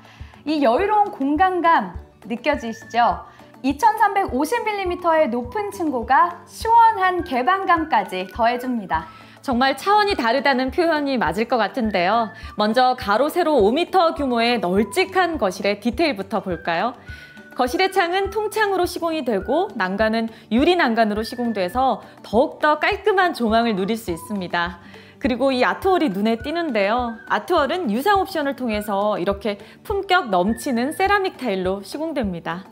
Speaker 1: 이 여유로운 공간감 느껴지시죠? 2350mm의 높은 층고가 시원한 개방감까지 더해줍니다.
Speaker 2: 정말 차원이 다르다는 표현이 맞을 것 같은데요. 먼저 가로 세로 5m 규모의 널찍한 거실의 디테일부터 볼까요? 거실의 창은 통창으로 시공이 되고 난간은 유리 난간으로 시공돼서 더욱더 깔끔한 조망을 누릴 수 있습니다. 그리고 이 아트월이 눈에 띄는데요. 아트월은 유상 옵션을 통해서 이렇게 품격 넘치는 세라믹 타일로 시공됩니다.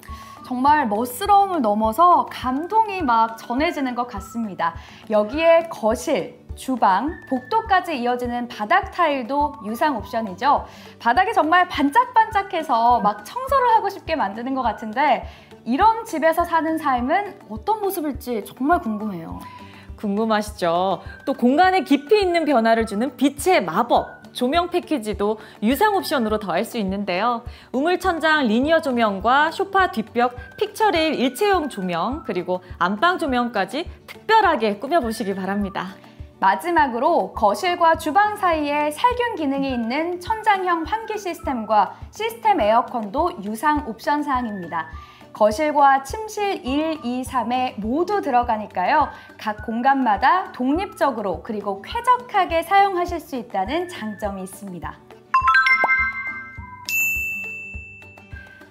Speaker 1: 정말 멋스러움을 넘어서 감동이 막 전해지는 것 같습니다. 여기에 거실, 주방, 복도까지 이어지는 바닥 타일도 유상 옵션이죠. 바닥이 정말 반짝반짝해서 막 청소를 하고 싶게 만드는 것 같은데 이런 집에서 사는 삶은 어떤 모습일지 정말 궁금해요.
Speaker 2: 궁금하시죠? 또 공간에 깊이 있는 변화를 주는 빛의 마법! 조명 패키지도 유상 옵션으로 더할 수 있는데요. 우물 천장 리니어 조명과 소파 뒷벽 픽처레일 일체형 조명, 그리고 안방 조명까지 특별하게 꾸며보시기 바랍니다.
Speaker 1: 마지막으로 거실과 주방 사이에 살균 기능이 있는 천장형 환기 시스템과 시스템 에어컨도 유상 옵션 사항입니다. 거실과 침실 1, 2, 3에 모두 들어가니까요. 각 공간마다 독립적으로 그리고 쾌적하게 사용하실 수 있다는 장점이 있습니다.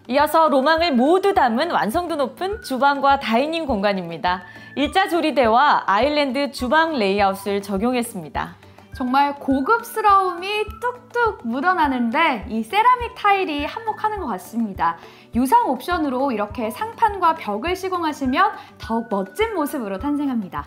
Speaker 2: 이어서 로망을 모두 담은 완성도 높은 주방과 다이닝 공간입니다. 일자 조리대와 아일랜드 주방 레이아웃을 적용했습니다.
Speaker 1: 정말 고급스러움이 뚝뚝 묻어나는데 이 세라믹 타일이 한몫하는 것 같습니다. 유상 옵션으로 이렇게 상판과 벽을 시공하시면 더욱 멋진 모습으로 탄생합니다.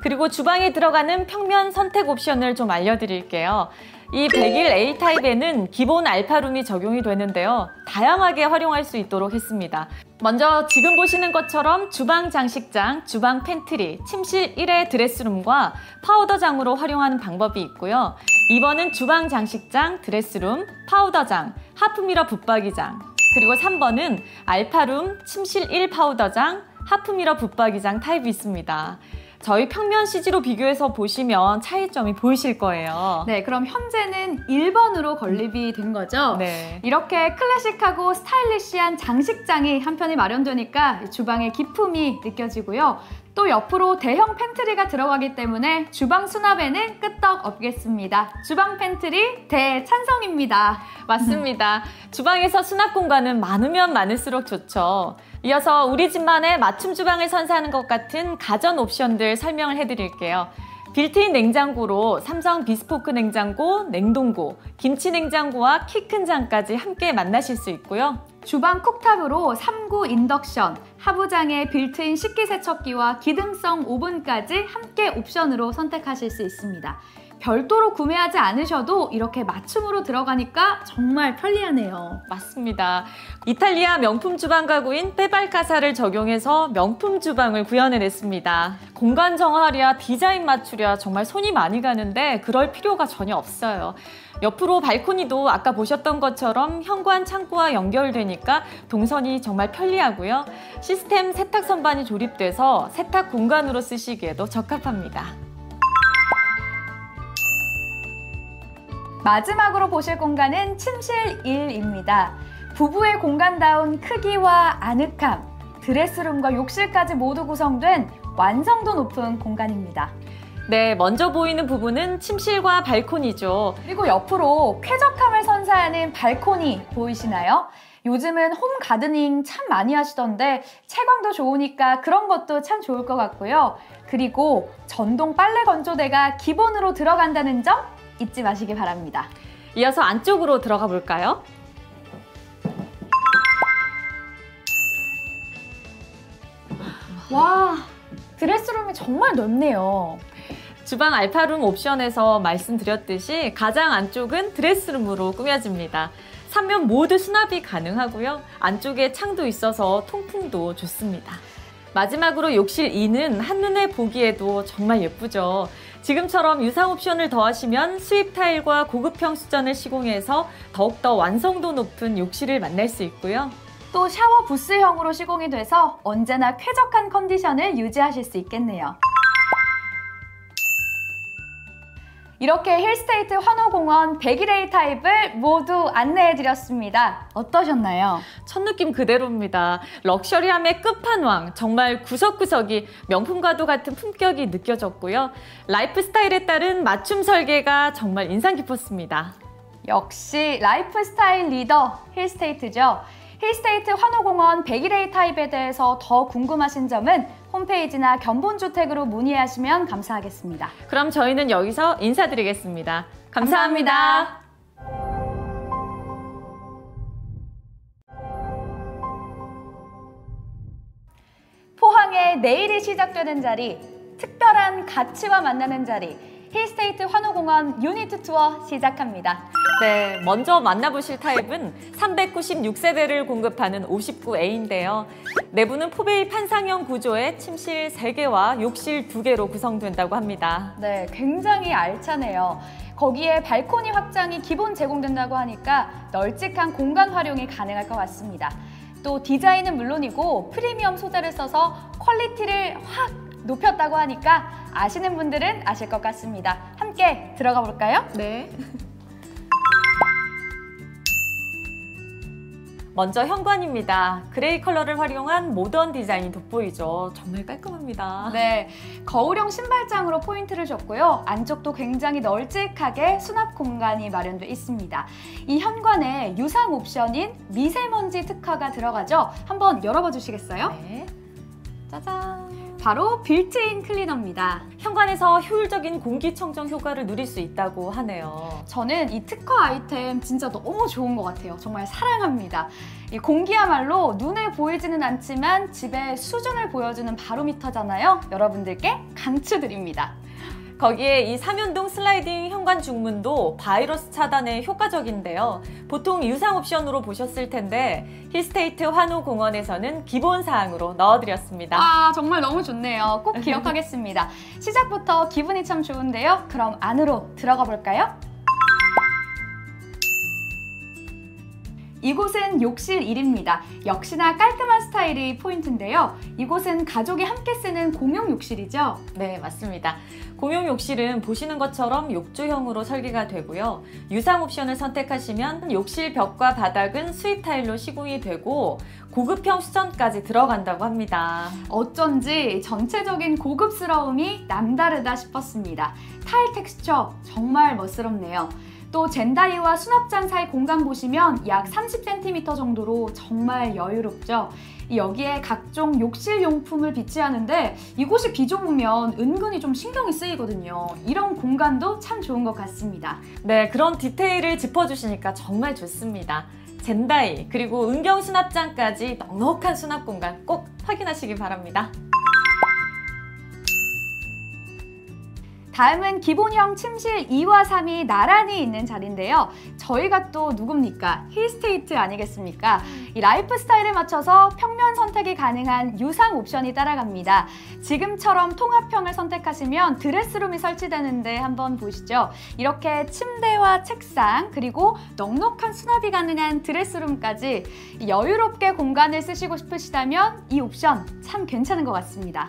Speaker 2: 그리고 주방에 들어가는 평면 선택 옵션을 좀 알려드릴게요. 이 101 A타입에는 기본 알파룸이 적용이 되는데요. 다양하게 활용할 수 있도록 했습니다. 먼저 지금 보시는 것처럼 주방 장식장, 주방 팬트리, 침실 1회 드레스룸과 파우더장으로 활용하는 방법이 있고요. 2번은 주방 장식장, 드레스룸, 파우더장, 하프미러 붙박이장, 그리고 3번은 알파룸, 침실 1 파우더장, 하프미러 붙박이장 타입이 있습니다. 저희 평면 CG로 비교해서 보시면 차이점이 보이실 거예요.
Speaker 1: 네, 그럼 현재는 1번으로 건립이 된 거죠?
Speaker 2: 네.
Speaker 1: 이렇게 클래식하고 스타일리시한 장식장이 한편에 마련되니까 주방의 기품이 느껴지고요. 또 옆으로 대형 팬트리가 들어가기 때문에 주방 수납에는 끄떡 없겠습니다. 주방 팬트리 대찬성입니다.
Speaker 2: 맞습니다. 주방에서 수납 공간은 많으면 많을수록 좋죠. 이어서 우리 집만의 맞춤 주방을 선사하는 것 같은 가전 옵션들 설명을 해드릴게요. 빌트인 냉장고로 삼성 비스포크 냉장고, 냉동고, 김치 냉장고와 키 큰 장까지 함께 만나실 수 있고요.
Speaker 1: 주방 쿡탑으로 3구 인덕션, 하부장에 빌트인 식기세척기와 기능성 오븐까지 함께 옵션으로 선택하실 수 있습니다. 별도로 구매하지 않으셔도 이렇게 맞춤으로 들어가니까 정말 편리하네요.
Speaker 2: 맞습니다. 이탈리아 명품 주방 가구인 페발카사를 적용해서 명품 주방을 구현해냈습니다. 공간 정화랴 디자인 맞추랴 정말 손이 많이 가는데 그럴 필요가 전혀 없어요. 옆으로 발코니도 아까 보셨던 것처럼 현관 창고와 연결되니까 동선이 정말 편리하고요. 시스템 세탁 선반이 조립돼서 세탁 공간으로 쓰시기에도 적합합니다.
Speaker 1: 마지막으로 보실 공간은 침실 1입니다. 부부의 공간다운 크기와 아늑함, 드레스룸과 욕실까지 모두 구성된 완성도 높은 공간입니다.
Speaker 2: 네, 먼저 보이는 부분은 침실과 발코니죠.
Speaker 1: 그리고 옆으로 쾌적함을 선사하는 발코니 보이시나요? 요즘은 홈 가드닝 참 많이 하시던데 채광도 좋으니까 그런 것도 참 좋을 것 같고요. 그리고 전동 빨래 건조대가 기본으로 들어간다는 점 잊지 마시기 바랍니다.
Speaker 2: 이어서 안쪽으로 들어가 볼까요?
Speaker 1: 와, 드레스룸이 정말 넓네요.
Speaker 2: 주방 알파룸 옵션에서 말씀드렸듯이 가장 안쪽은 드레스룸으로 꾸며집니다. 3면 모두 수납이 가능하고요. 안쪽에 창도 있어서 통풍도 좋습니다. 마지막으로 욕실 2는 한눈에 보기에도 정말 예쁘죠. 지금처럼 유상 옵션을 더하시면 수입 타일과 고급형 수전을 시공해서 더욱더 완성도 높은 욕실을 만날 수 있고요.
Speaker 1: 또 샤워 부스형으로 시공이 돼서 언제나 쾌적한 컨디션을 유지하실 수 있겠네요. 이렇게 힐스테이트 환호공원 101A 타입을 모두 안내해드렸습니다. 어떠셨나요?
Speaker 2: 첫 느낌 그대로입니다. 럭셔리함의 끝판왕, 정말 구석구석이 명품과도 같은 품격이 느껴졌고요. 라이프 스타일에 따른 맞춤 설계가 정말 인상 깊었습니다.
Speaker 1: 역시 라이프 스타일 리더 힐스테이트죠. 힐스테이트 환호공원 101A 타입에 대해서 더 궁금하신 점은 홈페이지나 견본주택으로 문의하시면 감사하겠습니다.
Speaker 2: 그럼 저희는 여기서 인사드리겠습니다. 감사합니다.
Speaker 1: 포항의 내일이 시작되는 자리, 특별한 가치와 만나는 자리, 힐스테이트 환호공원 유니트 투어 시작합니다.
Speaker 2: 네, 먼저 만나보실 타입은 396세대를 공급하는 59A인데요. 내부는 포베이 판상형 구조의 침실 3개와 욕실 2개로 구성된다고 합니다.
Speaker 1: 네, 굉장히 알차네요. 거기에 발코니 확장이 기본 제공된다고 하니까 널찍한 공간 활용이 가능할 것 같습니다. 또 디자인은 물론이고 프리미엄 소재를 써서 퀄리티를 확 높였다고 하니까 아시는 분들은 아실 것 같습니다. 함께 들어가 볼까요?
Speaker 2: 네. 먼저 현관입니다. 그레이 컬러를 활용한 모던 디자인이 돋보이죠. 정말 깔끔합니다.
Speaker 1: 네, 거울형 신발장으로 포인트를 줬고요. 안쪽도 굉장히 널찍하게 수납 공간이 마련돼 있습니다. 이 현관에 유상 옵션인 미세먼지 특화가 들어가죠. 한번 열어봐 주시겠어요?
Speaker 2: 네. 짜잔!
Speaker 1: 바로 빌트인 클리너입니다.
Speaker 2: 현관에서 효율적인 공기청정 효과를 누릴 수 있다고 하네요.
Speaker 1: 저는 이 특화 아이템 진짜 너무 좋은 것 같아요. 정말 사랑합니다. 이 공기야말로 눈에 보이지는 않지만 집의 수준을 보여주는 바로미터잖아요. 여러분들께 강추드립니다.
Speaker 2: 거기에 이 3연동 슬라이딩 현관 중문도 바이러스 차단에 효과적인데요. 보통 유상 옵션으로 보셨을 텐데 힐스테이트 환호공원에서는 기본 사항으로 넣어드렸습니다.
Speaker 1: 아, 정말 너무 좋네요. 꼭 기억하겠습니다. 시작부터 기분이 참 좋은데요. 그럼 안으로 들어가 볼까요? 이곳은 욕실 1입니다. 역시나 깔끔한 스타일이 포인트인데요. 이곳은 가족이 함께 쓰는 공용 욕실이죠?
Speaker 2: 네, 맞습니다. 공용 욕실은 보시는 것처럼 욕조형으로 설계가 되고요. 유상 옵션을 선택하시면 욕실 벽과 바닥은 수입 타일로 시공이 되고 고급형 수전까지 들어간다고 합니다.
Speaker 1: 어쩐지 전체적인 고급스러움이 남다르다 싶었습니다. 타일 텍스처 정말 멋스럽네요. 또 젠다이와 수납장 사이 공간 보시면 약 30cm 정도로 정말 여유롭죠. 여기에 각종 욕실 용품을 비치하는데 이곳이 비좁으면 은근히 좀 신경이 쓰이거든요. 이런 공간도 참 좋은 것 같습니다.
Speaker 2: 네, 그런 디테일을 짚어주시니까 정말 좋습니다. 젠다이 그리고 은경 수납장까지 넉넉한 수납 공간 꼭 확인하시기 바랍니다.
Speaker 1: 다음은 기본형 침실 2와 3이 나란히 있는 자리인데요. 저희가 또 누굽니까? 힐스테이트 아니겠습니까? 이 라이프 스타일에 맞춰서 평면 선택이 가능한 유상 옵션이 따라갑니다. 지금처럼 통합형을 선택하시면 드레스룸이 설치되는데 한번 보시죠. 이렇게 침대와 책상 그리고 넉넉한 수납이 가능한 드레스룸까지 여유롭게 공간을 쓰시고 싶으시다면 이 옵션 참 괜찮은 것 같습니다.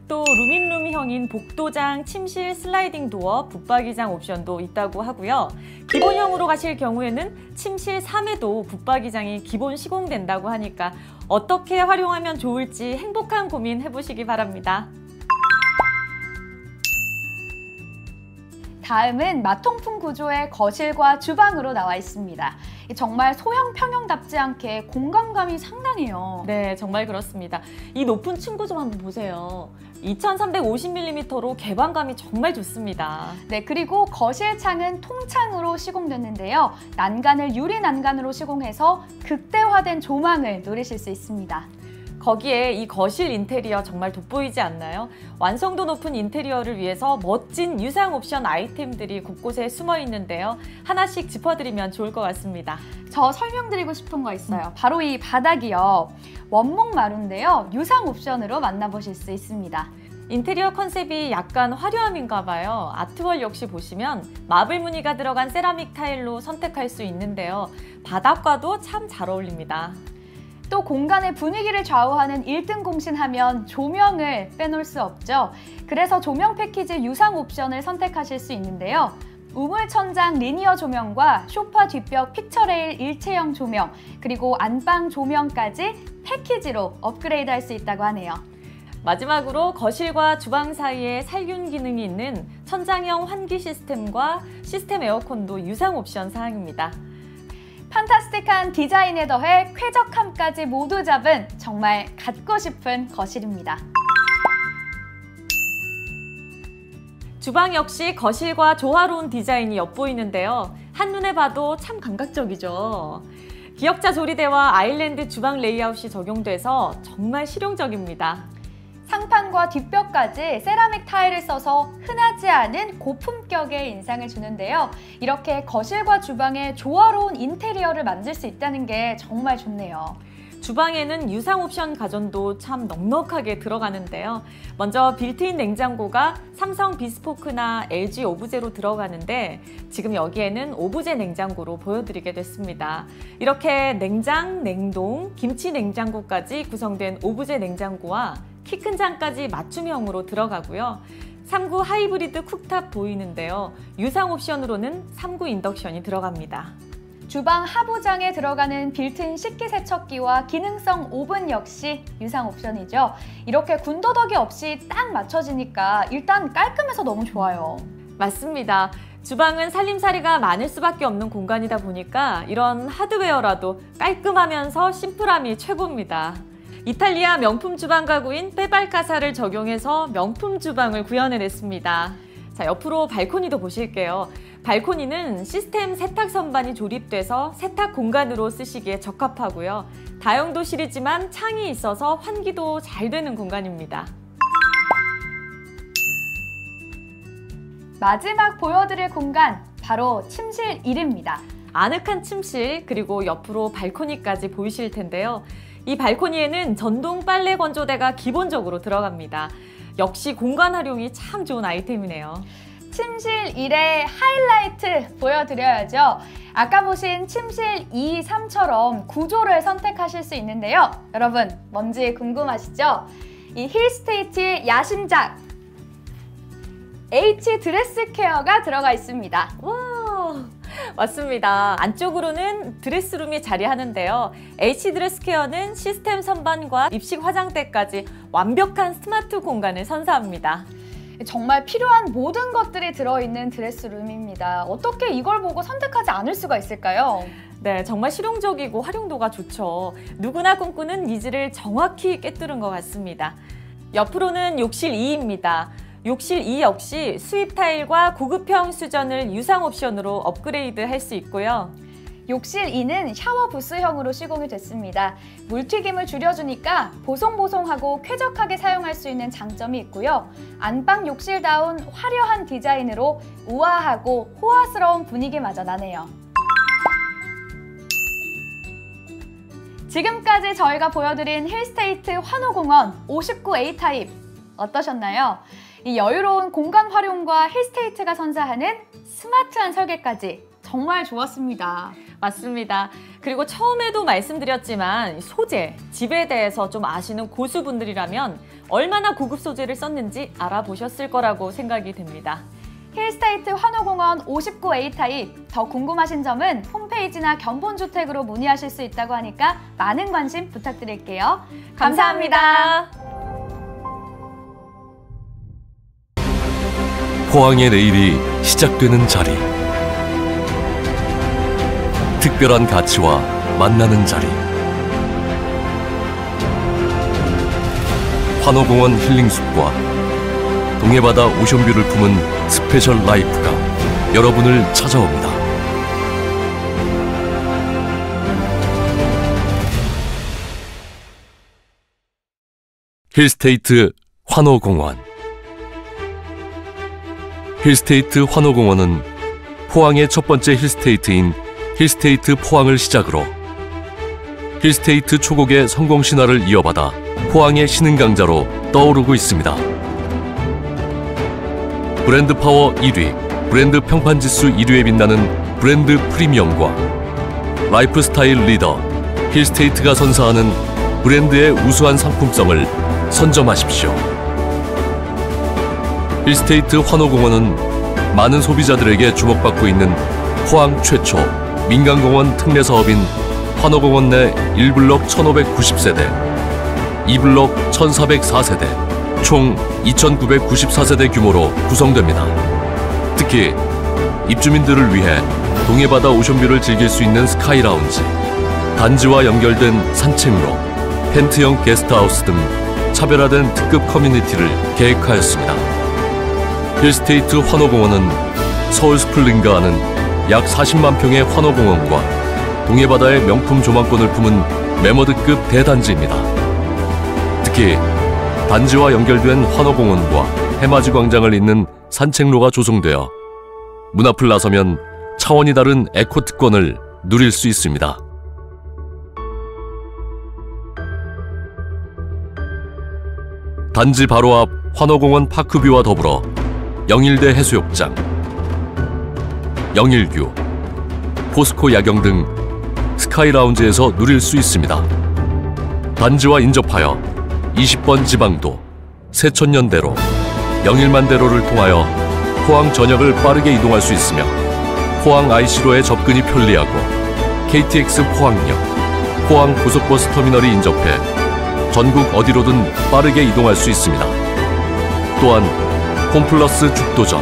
Speaker 2: 또 루민룸형인 복도장, 침실, 슬라이딩 도어, 붙박이장 옵션도 있다고 하고요. 기본형으로 가실 경우에는 침실 3에도 붙박이장이 기본 시공된다고 하니까 어떻게 활용하면 좋을지 행복한 고민 해보시기 바랍니다.
Speaker 1: 다음은 마통풍 구조의 거실과 주방으로 나와 있습니다. 정말 소형 평형답지 않게 공간감이 상당해요.
Speaker 2: 네, 정말 그렇습니다. 이 높은 층고 좀 한번 보세요. 2350mm로 개방감이 정말 좋습니다.
Speaker 1: 네, 그리고 거실 창은 통창으로 시공됐는데요. 난간을 유리 난간으로 시공해서 극대화된 조망을 누리실 수 있습니다.
Speaker 2: 거기에 이 거실 인테리어 정말 돋보이지 않나요? 완성도 높은 인테리어를 위해서 멋진 유상 옵션 아이템들이 곳곳에 숨어 있는데요. 하나씩 짚어드리면 좋을 것 같습니다.
Speaker 1: 저 설명드리고 싶은 거 있어요. 바로 이 바닥이요. 원목 마루인데요. 유상 옵션으로 만나보실 수 있습니다.
Speaker 2: 인테리어 컨셉이 약간 화려함인가 봐요. 아트월 역시 보시면 마블 무늬가 들어간 세라믹 타일로 선택할 수 있는데요. 바닥과도 참 잘 어울립니다.
Speaker 1: 또 공간의 분위기를 좌우하는 1등 공신하면 조명을 빼놓을 수 없죠. 그래서 조명 패키지 유상 옵션을 선택하실 수 있는데요. 우물 천장 리니어 조명과 소파 뒷벽 픽처레일 일체형 조명, 그리고 안방 조명까지 패키지로 업그레이드 할 수 있다고 하네요.
Speaker 2: 마지막으로 거실과 주방 사이에 살균 기능이 있는 천장형 환기 시스템과 시스템 에어컨도 유상 옵션 사항입니다.
Speaker 1: 판타스틱한 디자인에 더해 쾌적함까지 모두 잡은 정말 갖고 싶은 거실입니다.
Speaker 2: 주방 역시 거실과 조화로운 디자인이 엿보이는데요. 한눈에 봐도 참 감각적이죠. 기역자 조리대와 아일랜드 주방 레이아웃이 적용돼서 정말 실용적입니다.
Speaker 1: 상판과 뒷벽까지 세라믹 타일을 써서 흔하지 않은 고품격의 인상을 주는데요. 이렇게 거실과 주방에 조화로운 인테리어를 만들 수 있다는 게 정말 좋네요.
Speaker 2: 주방에는 유상 옵션 가전도 참 넉넉하게 들어가는데요. 먼저 빌트인 냉장고가 삼성 비스포크나 LG 오브제로 들어가는데 지금 여기에는 오브제 냉장고로 보여드리게 됐습니다. 이렇게 냉장, 냉동, 김치 냉장고까지 구성된 오브제 냉장고와 키 큰 장까지 맞춤형으로 들어가고요. 3구 하이브리드 쿡탑 보이는데요. 유상 옵션으로는 3구 인덕션이 들어갑니다.
Speaker 1: 주방 하부장에 들어가는 빌트인 식기세척기와 기능성 오븐 역시 유상 옵션이죠. 이렇게 군더더기 없이 딱 맞춰지니까 일단 깔끔해서 너무 좋아요.
Speaker 2: 맞습니다. 주방은 살림살이가 많을 수밖에 없는 공간이다 보니까 이런 하드웨어라도 깔끔하면서 심플함이 최고입니다. 이탈리아 명품 주방 가구인 페발카사를 적용해서 명품 주방을 구현해냈습니다. 자, 옆으로 발코니도 보실게요. 발코니는 시스템 세탁 선반이 조립돼서 세탁 공간으로 쓰시기에 적합하고요. 다용도실이지만 창이 있어서 환기도 잘 되는 공간입니다.
Speaker 1: 마지막 보여드릴 공간, 바로 침실 1입니다.
Speaker 2: 아늑한 침실, 그리고 옆으로 발코니까지 보이실 텐데요. 이 발코니에는 전동 빨래 건조대가 기본적으로 들어갑니다. 역시 공간 활용이 참 좋은 아이템이네요.
Speaker 1: 침실 1의 하이라이트 보여드려야죠. 아까 보신 침실 2, 3처럼 구조를 선택하실 수 있는데요. 여러분, 뭔지 궁금하시죠? 이 힐스테이트의 야심작 H 드레스 케어가 들어가 있습니다.
Speaker 2: 와, 맞습니다. 안쪽으로는 드레스룸이 자리하는데요. H 드레스 케어는 시스템 선반과 입식 화장대까지 완벽한 스마트 공간을 선사합니다.
Speaker 1: 정말 필요한 모든 것들이 들어있는 드레스룸입니다. 어떻게 이걸 보고 선택하지 않을 수가 있을까요?
Speaker 2: 네, 정말 실용적이고 활용도가 좋죠. 누구나 꿈꾸는 니즈를 정확히 꿰뚫은 것 같습니다. 옆으로는 욕실 2입니다. 욕실 2 역시 수입 타일과 고급형 수전을 유상 옵션으로 업그레이드 할 수 있고요.
Speaker 1: 욕실 2는 샤워 부스형으로 시공이 됐습니다. 물튀김을 줄여주니까 보송보송하고 쾌적하게 사용할 수 있는 장점이 있고요. 안방 욕실다운 화려한 디자인으로 우아하고 호화스러운 분위기마저 나네요. 지금까지 저희가 보여드린 힐스테이트 환호공원 59A 타입 어떠셨나요? 이 여유로운 공간 활용과 힐스테이트가 선사하는 스마트한 설계까지 정말 좋았습니다.
Speaker 2: 맞습니다. 그리고 처음에도 말씀드렸지만 소재, 집에 대해서 좀 아시는 고수분들이라면 얼마나 고급 소재를 썼는지 알아보셨을 거라고 생각이 됩니다.
Speaker 1: 힐스테이트 환호공원 59A 타입, 더 궁금하신 점은 홈페이지나 견본주택으로 문의하실 수 있다고 하니까 많은 관심 부탁드릴게요. 감사합니다.
Speaker 3: 포항의 내일이 시작되는 자리, 특별한 가치와 만나는 자리, 환호공원 힐링숲과 동해바다 오션뷰를 품은 스페셜 라이프가 여러분을 찾아옵니다. 힐스테이트 환호공원. 힐스테이트 환호공원은 포항의 첫 번째 힐스테이트인 힐스테이트 포항을 시작으로 힐스테이트 초곡의 성공 신화를 이어받아 포항의 신흥 강자로 떠오르고 있습니다. 브랜드 파워 1위, 브랜드 평판지수 1위에 빛나는 브랜드 프리미엄과 라이프 스타일 리더 힐스테이트가 선사하는 브랜드의 우수한 상품성을 선점하십시오. 힐스테이트 환호공원은 많은 소비자들에게 주목받고 있는 포항 최초 민간공원 특례 사업인 환호공원 내 1블록 1590세대, 2블록 1404세대, 총 2994세대 규모로 구성됩니다. 특히 입주민들을 위해 동해바다 오션뷰를 즐길 수 있는 스카이 라운지, 단지와 연결된 산책로, 텐트형 게스트하우스 등 차별화된 특급 커뮤니티를 계획하였습니다. 힐스테이트 환호공원은 서울 스플링과 하는 약 40만 평의 환호공원과 동해바다의 명품 조망권을 품은 메머드급 대단지입니다. 특히 단지와 연결된 환호공원과 해맞이 광장을 잇는 산책로가 조성되어 문 앞을 나서면 차원이 다른 에코 특권을 누릴 수 있습니다. 단지 바로 앞 환호공원 파크뷰와 더불어 영일대 해수욕장, 영일뷰, 포스코 야경 등 스카이 라운지에서 누릴 수 있습니다. 단지와 인접하여 20번 지방도, 세천년대로, 영일만대로를 통하여 포항 전역을 빠르게 이동할 수 있으며 포항 IC로의 접근이 편리하고 KTX 포항역, 포항 고속버스 터미널이 인접해 전국 어디로든 빠르게 이동할 수 있습니다. 또한 홈플러스 죽도점,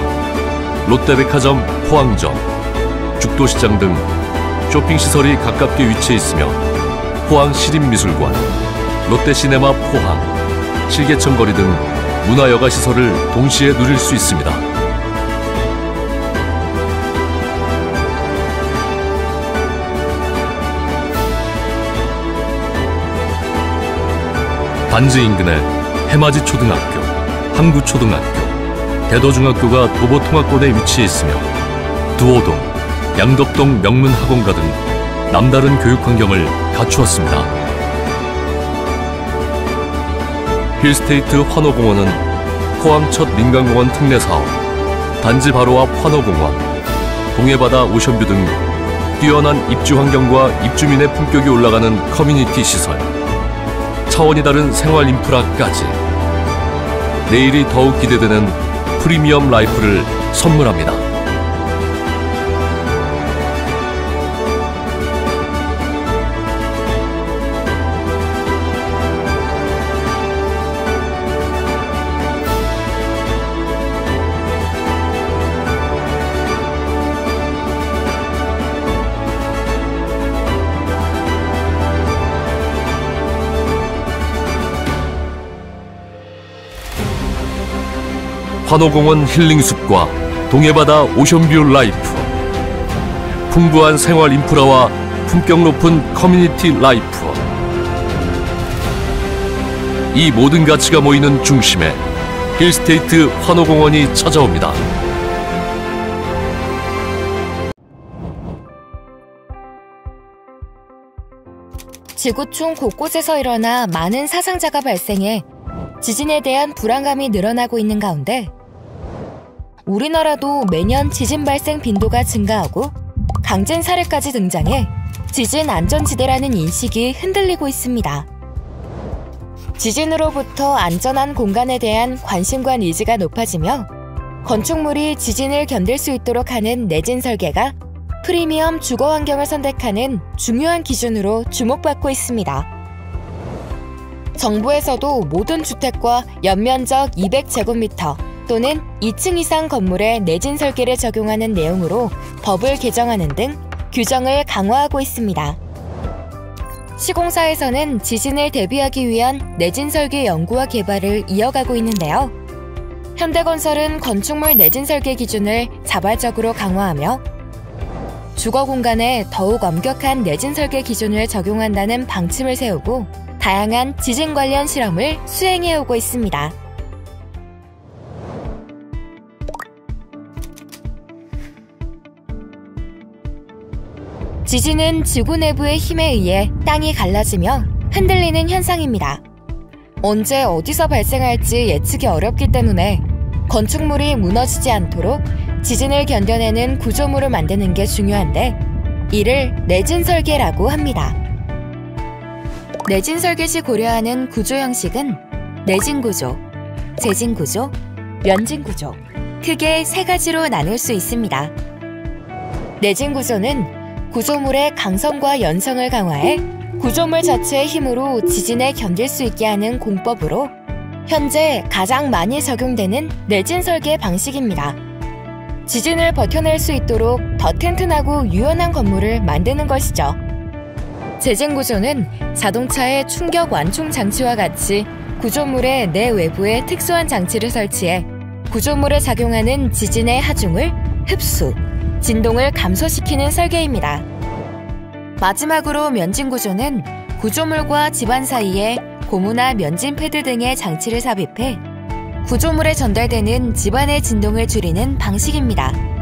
Speaker 3: 롯데백화점 포항점, 죽도시장 등 쇼핑시설이 가깝게 위치해 있으며 포항 시립미술관, 롯데시네마 포항, 실개천 거리 등 문화여가 시설을 동시에 누릴 수 있습니다. 단지 인근에 해맞이 초등학교, 항구초등학교, 대도중학교가 도보통합권에 위치해 있으며 두호동, 양덕동 명문학원가 등 남다른 교육 환경을 갖추었습니다. 힐스테이트 환호공원은 포항 첫 민간공원 특례 사업, 단지 바로 앞 환호공원, 동해바다 오션뷰 등 뛰어난 입주 환경과 입주민의 품격이 올라가는 커뮤니티 시설, 차원이 다른 생활 인프라까지 내일이 더욱 기대되는 프리미엄 라이프를 선물합니다. 환호공원 힐링숲과 동해바다 오션뷰 라이프, 풍부한 생활 인프라와 품격 높은 커뮤니티 라이프, 이 모든 가치가 모이는 중심에 힐스테이트 환호공원이 찾아옵니다.
Speaker 4: 지구촌 곳곳에서 일어나 많은 사상자가 발생해 지진에 대한 불안감이 늘어나고 있는 가운데 우리나라도 매년 지진 발생 빈도가 증가하고 강진 사례까지 등장해 지진 안전지대라는 인식이 흔들리고 있습니다. 지진으로부터 안전한 공간에 대한 관심과 니즈가 높아지며 건축물이 지진을 견딜 수 있도록 하는 내진 설계가 프리미엄 주거 환경을 선택하는 중요한 기준으로 주목받고 있습니다. 정부에서도 모든 주택과 연면적 200제곱미터 또는 2층 이상 건물에 내진 설계를 적용하는 내용으로 법을 개정하는 등 규정을 강화하고 있습니다. 시공사에서는 지진을 대비하기 위한 내진 설계 연구와 개발을 이어가고 있는데요. 현대건설은 건축물 내진 설계 기준을 자발적으로 강화하며 주거 공간에 더욱 엄격한 내진 설계 기준을 적용한다는 방침을 세우고 다양한 지진 관련 실험을 수행해오고 있습니다. 지진은 지구 내부의 힘에 의해 땅이 갈라지며 흔들리는 현상입니다. 언제 어디서 발생할지 예측이 어렵기 때문에 건축물이 무너지지 않도록 지진을 견뎌내는 구조물을 만드는 게 중요한데 이를 내진 설계라고 합니다. 내진 설계 시 고려하는 구조 형식은 내진 구조, 재진 구조, 면진 구조, 크게 세 가지로 나눌 수 있습니다. 내진 구조는 구조물의 강성과 연성을 강화해 구조물 자체의 힘으로 지진에 견딜 수 있게 하는 공법으로 현재 가장 많이 적용되는 내진 설계 방식입니다. 지진을 버텨낼 수 있도록 더 튼튼하고 유연한 건물을 만드는 것이죠. 재진 구조는 자동차의 충격 완충 장치와 같이 구조물의 내외부에 특수한 장치를 설치해 구조물에 작용하는 지진의 하중을 흡수, 진동을 감소시키는 설계입니다. 마지막으로 면진 구조는 구조물과 집안 사이에 고무나 면진 패드 등의 장치를 삽입해 구조물에 전달되는 집안의 진동을 줄이는 방식입니다.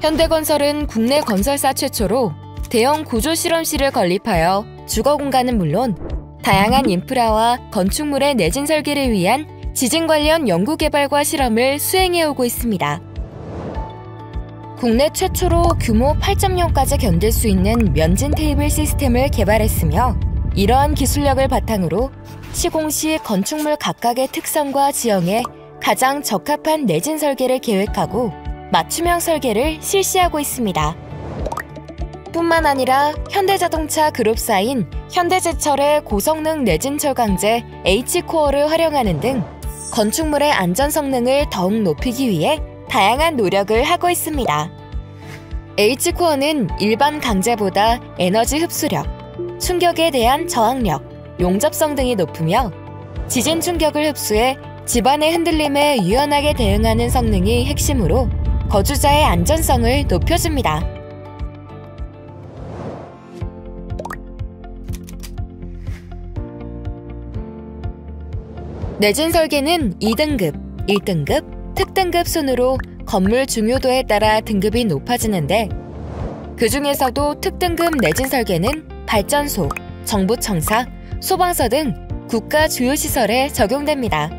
Speaker 4: 현대건설은 국내 건설사 최초로 대형 구조 실험실을 건립하여 주거 공간은 물론 다양한 인프라와 건축물의 내진 설계를 위한 지진 관련 연구 개발과 실험을 수행해오고 있습니다. 국내 최초로 규모 8.0까지 견딜 수 있는 면진 테이블 시스템을 개발했으며 이러한 기술력을 바탕으로 시공시 건축물 각각의 특성과 지형에 가장 적합한 내진 설계를 계획하고 맞춤형 설계를 실시하고 있습니다. 뿐만 아니라 현대자동차 그룹사인 현대제철의 고성능 내진 철강제 H코어를 활용하는 등 건축물의 안전 성능을 더욱 높이기 위해 다양한 노력을 하고 있습니다. H코어는 일반 강제보다 에너지 흡수력, 충격에 대한 저항력, 용접성 등이 높으며 지진 충격을 흡수해 집안의 흔들림에 유연하게 대응하는 성능이 핵심으로 거주자의 안전성을 높여줍니다. 내진 설계는 2등급, 1등급, 특등급 순으로 건물 중요도에 따라 등급이 높아지는데 그 중에서도 특등급 내진 설계는 발전소, 정부청사, 소방서 등 국가 주요 시설에 적용됩니다.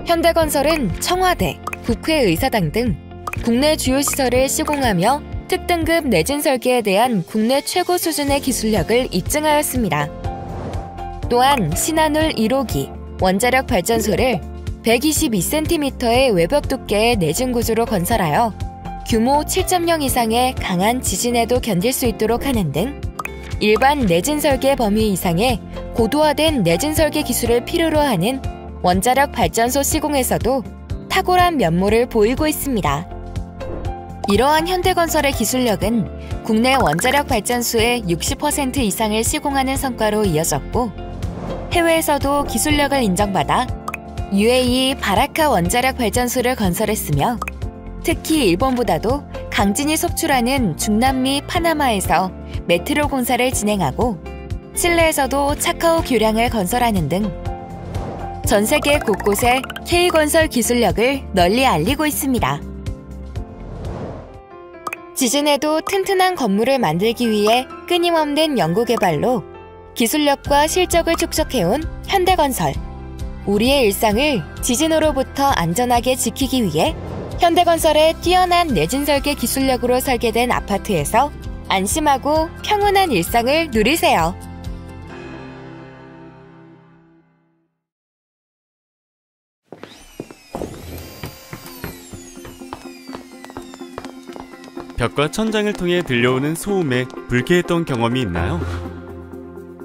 Speaker 4: 현대건설은 청와대, 국회의사당 등 국내 주요 시설을 시공하며 특등급 내진 설계에 대한 국내 최고 수준의 기술력을 입증하였습니다. 또한 신한울 1호기 원자력 발전소를 122cm의 외벽 두께의 내진 구조로 건설하여 규모 7.0 이상의 강한 지진에도 견딜 수 있도록 하는 등 일반 내진 설계 범위 이상의 고도화된 내진 설계 기술을 필요로 하는 원자력 발전소 시공에서도 탁월한 면모를 보이고 있습니다. 이러한 현대건설의 기술력은 국내 원자력 발전소의 60% 이상을 시공하는 성과로 이어졌고 해외에서도 기술력을 인정받아 UAE 바라카 원자력 발전소를 건설했으며 특히 일본보다도 강진이 속출하는 중남미 파나마에서 메트로 공사를 진행하고 칠레에서도 차카오 교량을 건설하는 등 전 세계 곳곳에 K건설 기술력을 널리 알리고 있습니다. 지진에도 튼튼한 건물을 만들기 위해 끊임없는 연구개발로 기술력과 실적을 축적해온 현대건설. 우리의 일상을 지진으로부터 안전하게 지키기 위해 현대건설의 뛰어난 내진 설계 기술력으로 설계된 아파트에서 안심하고 평온한 일상을 누리세요.
Speaker 5: 벽과 천장을 통해 들려오는 소음에 불쾌했던 경험이 있나요?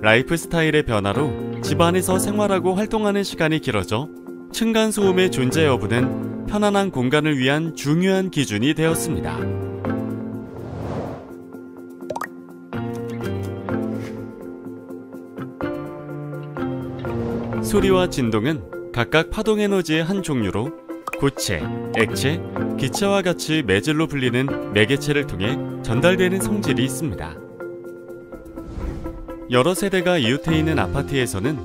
Speaker 5: 라이프 스타일의 변화로 집안에서 생활하고 활동하는 시간이 길어져 층간소음의 존재 여부는 편안한 공간을 위한 중요한 기준이 되었습니다. 소리와 진동은 각각 파동에너지의 한 종류로 고체, 액체, 기체와 같이 매질로 불리는 매개체를 통해 전달되는 성질이 있습니다. 여러 세대가 이웃해 있는 아파트에서는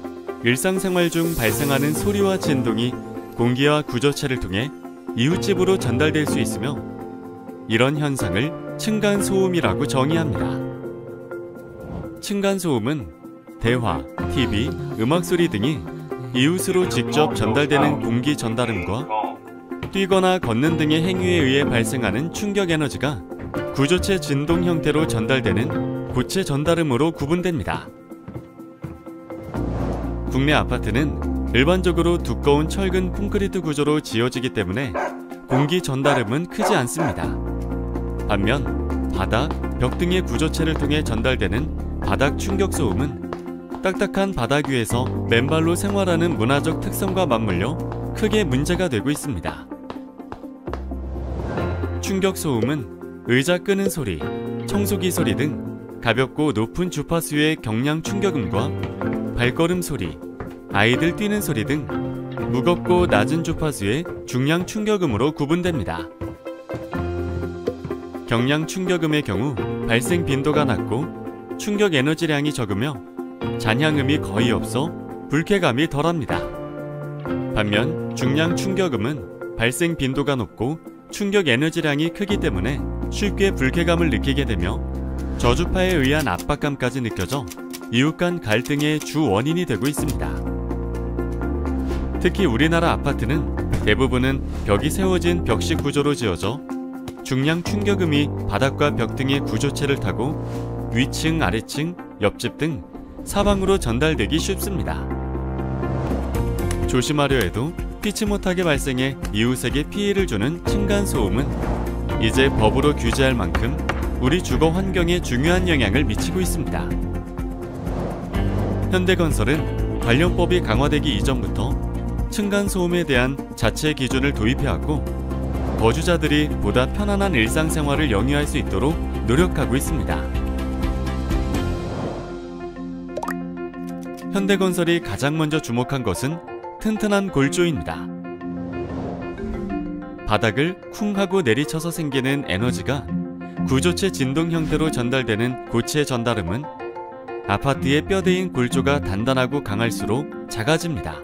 Speaker 5: 일상생활 중 발생하는 소리와 진동이 공기와 구조체를 통해 이웃집으로 전달될 수 있으며 이런 현상을 층간소음이라고 정의합니다. 층간소음은 대화, TV, 음악소리 등이 이웃으로 직접 전달되는 공기 전달음과 뛰거나 걷는 등의 행위에 의해 발생하는 충격 에너지가 구조체 진동 형태로 전달되는 고체 전달음으로 구분됩니다. 국내 아파트는 일반적으로 두꺼운 철근 콘크리트 구조로 지어지기 때문에 공기 전달음은 크지 않습니다. 반면 바닥, 벽 등의 구조체를 통해 전달되는 바닥 충격 소음은 딱딱한 바닥 위에서 맨발로 생활하는 문화적 특성과 맞물려 크게 문제가 되고 있습니다. 충격 소음은 의자 끄는 소리, 청소기 소리 등 가볍고 높은 주파수의 경량 충격음과 발걸음 소리, 아이들 뛰는 소리 등 무겁고 낮은 주파수의 중량 충격음으로 구분됩니다. 경량 충격음의 경우 발생 빈도가 낮고 충격 에너지량이 적으며 잔향음이 거의 없어 불쾌감이 덜합니다. 반면 중량 충격음은 발생 빈도가 높고 충격 에너지량이 크기 때문에 쉽게 불쾌감을 느끼게 되며 저주파에 의한 압박감까지 느껴져 이웃 간 갈등의 주 원인이 되고 있습니다. 특히 우리나라 아파트는 대부분은 벽이 세워진 벽식 구조로 지어져 중량 충격음이 바닥과 벽 등의 구조체를 타고 위층, 아래층, 옆집 등 사방으로 전달되기 쉽습니다. 조심하려 해도 피치 못하게 발생해 이웃에게 피해를 주는 층간소음은 이제 법으로 규제할 만큼 우리 주거 환경에 중요한 영향을 미치고 있습니다. 현대건설은 관련법이 강화되기 이전부터 층간소음에 대한 자체 기준을 도입해왔고 거주자들이 보다 편안한 일상생활을 영위할 수 있도록 노력하고 있습니다. 현대건설이 가장 먼저 주목한 것은 튼튼한 골조입니다. 바닥을 쿵 하고 내리쳐서 생기는 에너지가 구조체 진동 형태로 전달되는 고체 전달음은 아파트의 뼈대인 골조가 단단하고 강할수록 작아집니다.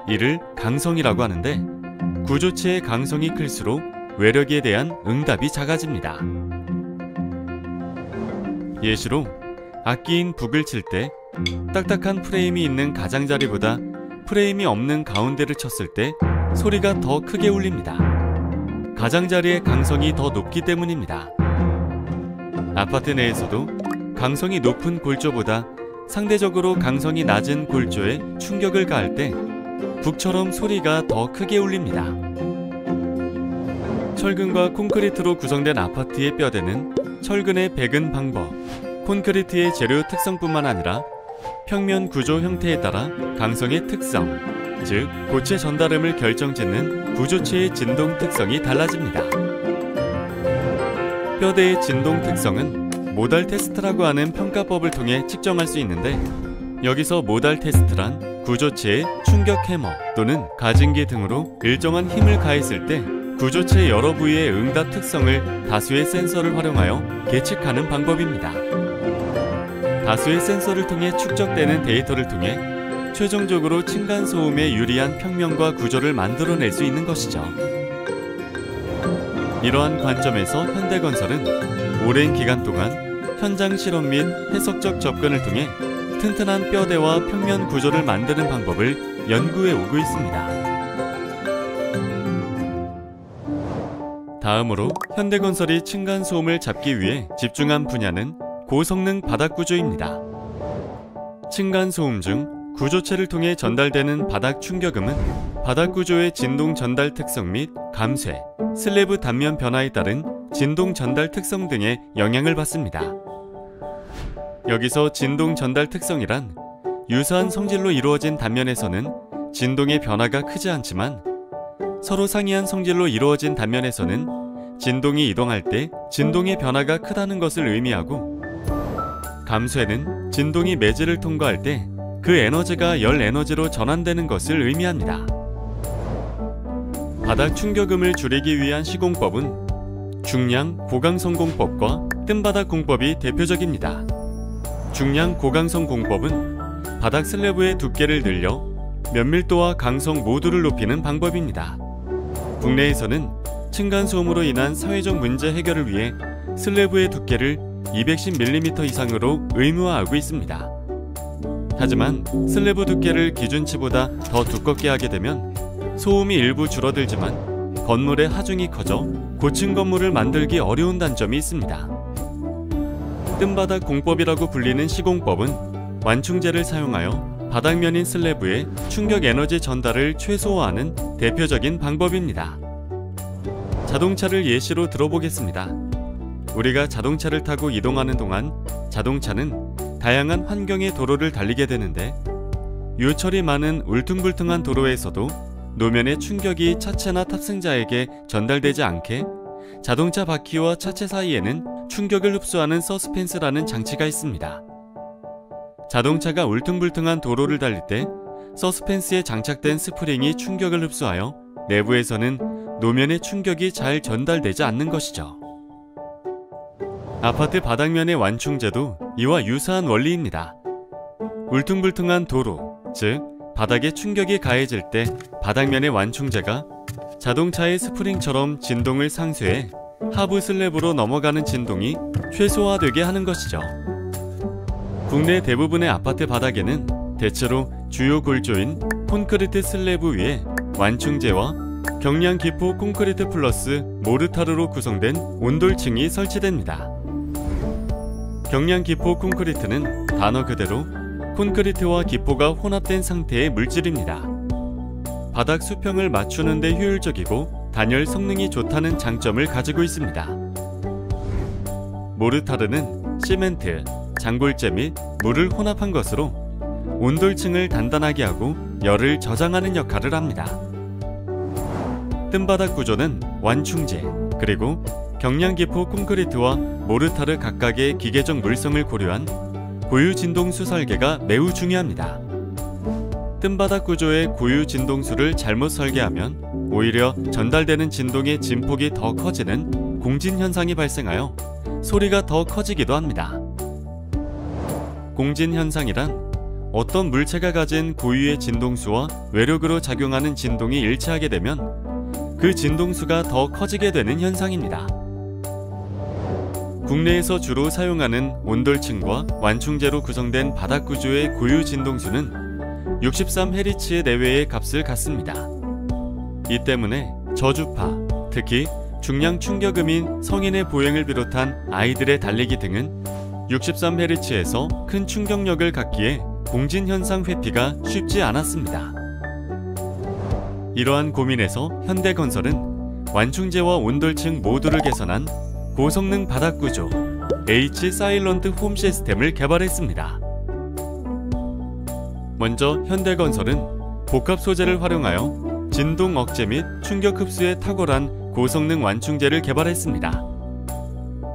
Speaker 5: 이를 강성이라고 하는데 구조체의 강성이 클수록 외력에 대한 응답이 작아집니다. 예시로 악기인 북을 칠 때 딱딱한 프레임이 있는 가장자리보다 프레임이 없는 가운데를 쳤을 때 소리가 더 크게 울립니다. 가장자리의 강성이 더 높기 때문입니다. 아파트 내에서도 강성이 높은 골조보다 상대적으로 강성이 낮은 골조에 충격을 가할 때 북처럼 소리가 더 크게 울립니다. 철근과 콘크리트로 구성된 아파트의 뼈대는 철근의 배근 방법, 콘크리트의 재료 특성뿐만 아니라 평면 구조 형태에 따라 강성의 특성, 즉 고체 전달음을 결정짓는 구조체의 진동 특성이 달라집니다. 뼈대의 진동 특성은 모달 테스트라고 하는 평가법을 통해 측정할 수 있는데 여기서 모달 테스트란 구조체의 충격 해머 또는 가진기 등으로 일정한 힘을 가했을 때 구조체 여러 부위의 응답 특성을 다수의 센서를 활용하여 계측하는 방법입니다. 다수의 센서를 통해 축적되는 데이터를 통해 최종적으로 층간소음에 유리한 평면과 구조를 만들어낼 수 있는 것이죠. 이러한 관점에서 현대건설은 오랜 기간 동안 현장 실험 및 해석적 접근을 통해 튼튼한 뼈대와 평면 구조를 만드는 방법을 연구해 오고 있습니다. 다음으로 현대건설이 층간소음을 잡기 위해 집중한 분야는 고성능 바닥 구조입니다. 층간소음 중 구조체를 통해 전달되는 바닥 충격음은 바닥 구조의 진동 전달 특성 및 감쇄, 슬래브 단면 변화에 따른 진동 전달 특성 등의 영향을 받습니다. 여기서 진동 전달 특성이란 유사한 성질로 이루어진 단면에서는 진동의 변화가 크지 않지만 서로 상이한 성질로 이루어진 단면에서는 진동이 이동할 때 진동의 변화가 크다는 것을 의미하고 감쇄는 진동이 매질을 통과할 때 그 에너지가 열 에너지로 전환되는 것을 의미합니다. 바닥 충격음을 줄이기 위한 시공법은 중량 고강성 공법과 뜸바닥 공법이 대표적입니다. 중량 고강성 공법은 바닥 슬래브의 두께를 늘려 면밀도와 강성 모두를 높이는 방법입니다. 국내에서는 층간소음으로 인한 사회적 문제 해결을 위해 슬래브의 두께를 210mm 이상으로 의무화하고 있습니다. 하지만 슬래브 두께를 기준치보다 더 두껍게 하게 되면 소음이 일부 줄어들지만 건물의 하중이 커져 고층 건물을 만들기 어려운 단점이 있습니다. 뜸바닥 공법이라고 불리는 시공법은 완충제를 사용하여 바닥면인 슬래브에 충격 에너지 전달을 최소화하는 대표적인 방법입니다. 자동차를 예시로 들어보겠습니다. 우리가 자동차를 타고 이동하는 동안 자동차는 다양한 환경의 도로를 달리게 되는데 유철이 많은 울퉁불퉁한 도로에서도 노면의 충격이 차체나 탑승자에게 전달되지 않게 자동차 바퀴와 차체 사이에는 충격을 흡수하는 서스펜스라는 장치가 있습니다. 자동차가 울퉁불퉁한 도로를 달릴 때 서스펜스에 장착된 스프링이 충격을 흡수하여 내부에서는 노면의 충격이 잘 전달되지 않는 것이죠. 아파트 바닥면의 완충제도 이와 유사한 원리입니다. 울퉁불퉁한 도로, 즉 바닥에 충격이 가해질 때 바닥면의 완충제가 자동차의 스프링처럼 진동을 상쇄해 하부 슬랩으로 넘어가는 진동이 최소화되게 하는 것이죠. 국내 대부분의 아파트 바닥에는 대체로 주요 골조인 콘크리트 슬래브 위에 완충제와 경량 기포 콘크리트 플러스 모르타르로 구성된 온돌층이 설치됩니다. 경량 기포 콘크리트는 단어 그대로 콘크리트와 기포가 혼합된 상태의 물질입니다. 바닥 수평을 맞추는 데 효율적이고 단열 성능이 좋다는 장점을 가지고 있습니다. 모르타르는 시멘트, 장골재 및 물을 혼합한 것으로 온돌층을 단단하게 하고 열을 저장하는 역할을 합니다. 뜸바닥 구조는 완충제, 그리고 경량기포 콘크리트와 모르타르 각각의 기계적 물성을 고려한 고유 진동수 설계가 매우 중요합니다. 뜸바닥 구조의 고유 진동수를 잘못 설계하면 오히려 전달되는 진동의 진폭이 더 커지는 공진 현상이 발생하여 소리가 더 커지기도 합니다. 공진 현상이란 어떤 물체가 가진 고유의 진동수와 외력으로 작용하는 진동이 일치하게 되면 그 진동수가 더 커지게 되는 현상입니다. 국내에서 주로 사용하는 온돌층과 완충제로 구성된 바닥 구조의 고유 진동수는 63Hz 내외의 값을 갖습니다. 이 때문에 저주파, 특히 중량 충격음인 성인의 보행을 비롯한 아이들의 달리기 등은 63Hz에서 큰 충격력을 갖기에 공진현상 회피가 쉽지 않았습니다. 이러한 고민에서 현대건설은 완충제와 온돌층 모두를 개선한 고성능 바닥 구조 H 사일런트 홈 시스템을 개발했습니다. 먼저 현대건설은 복합 소재를 활용하여 진동 억제 및 충격 흡수에 탁월한 고성능 완충제를 개발했습니다.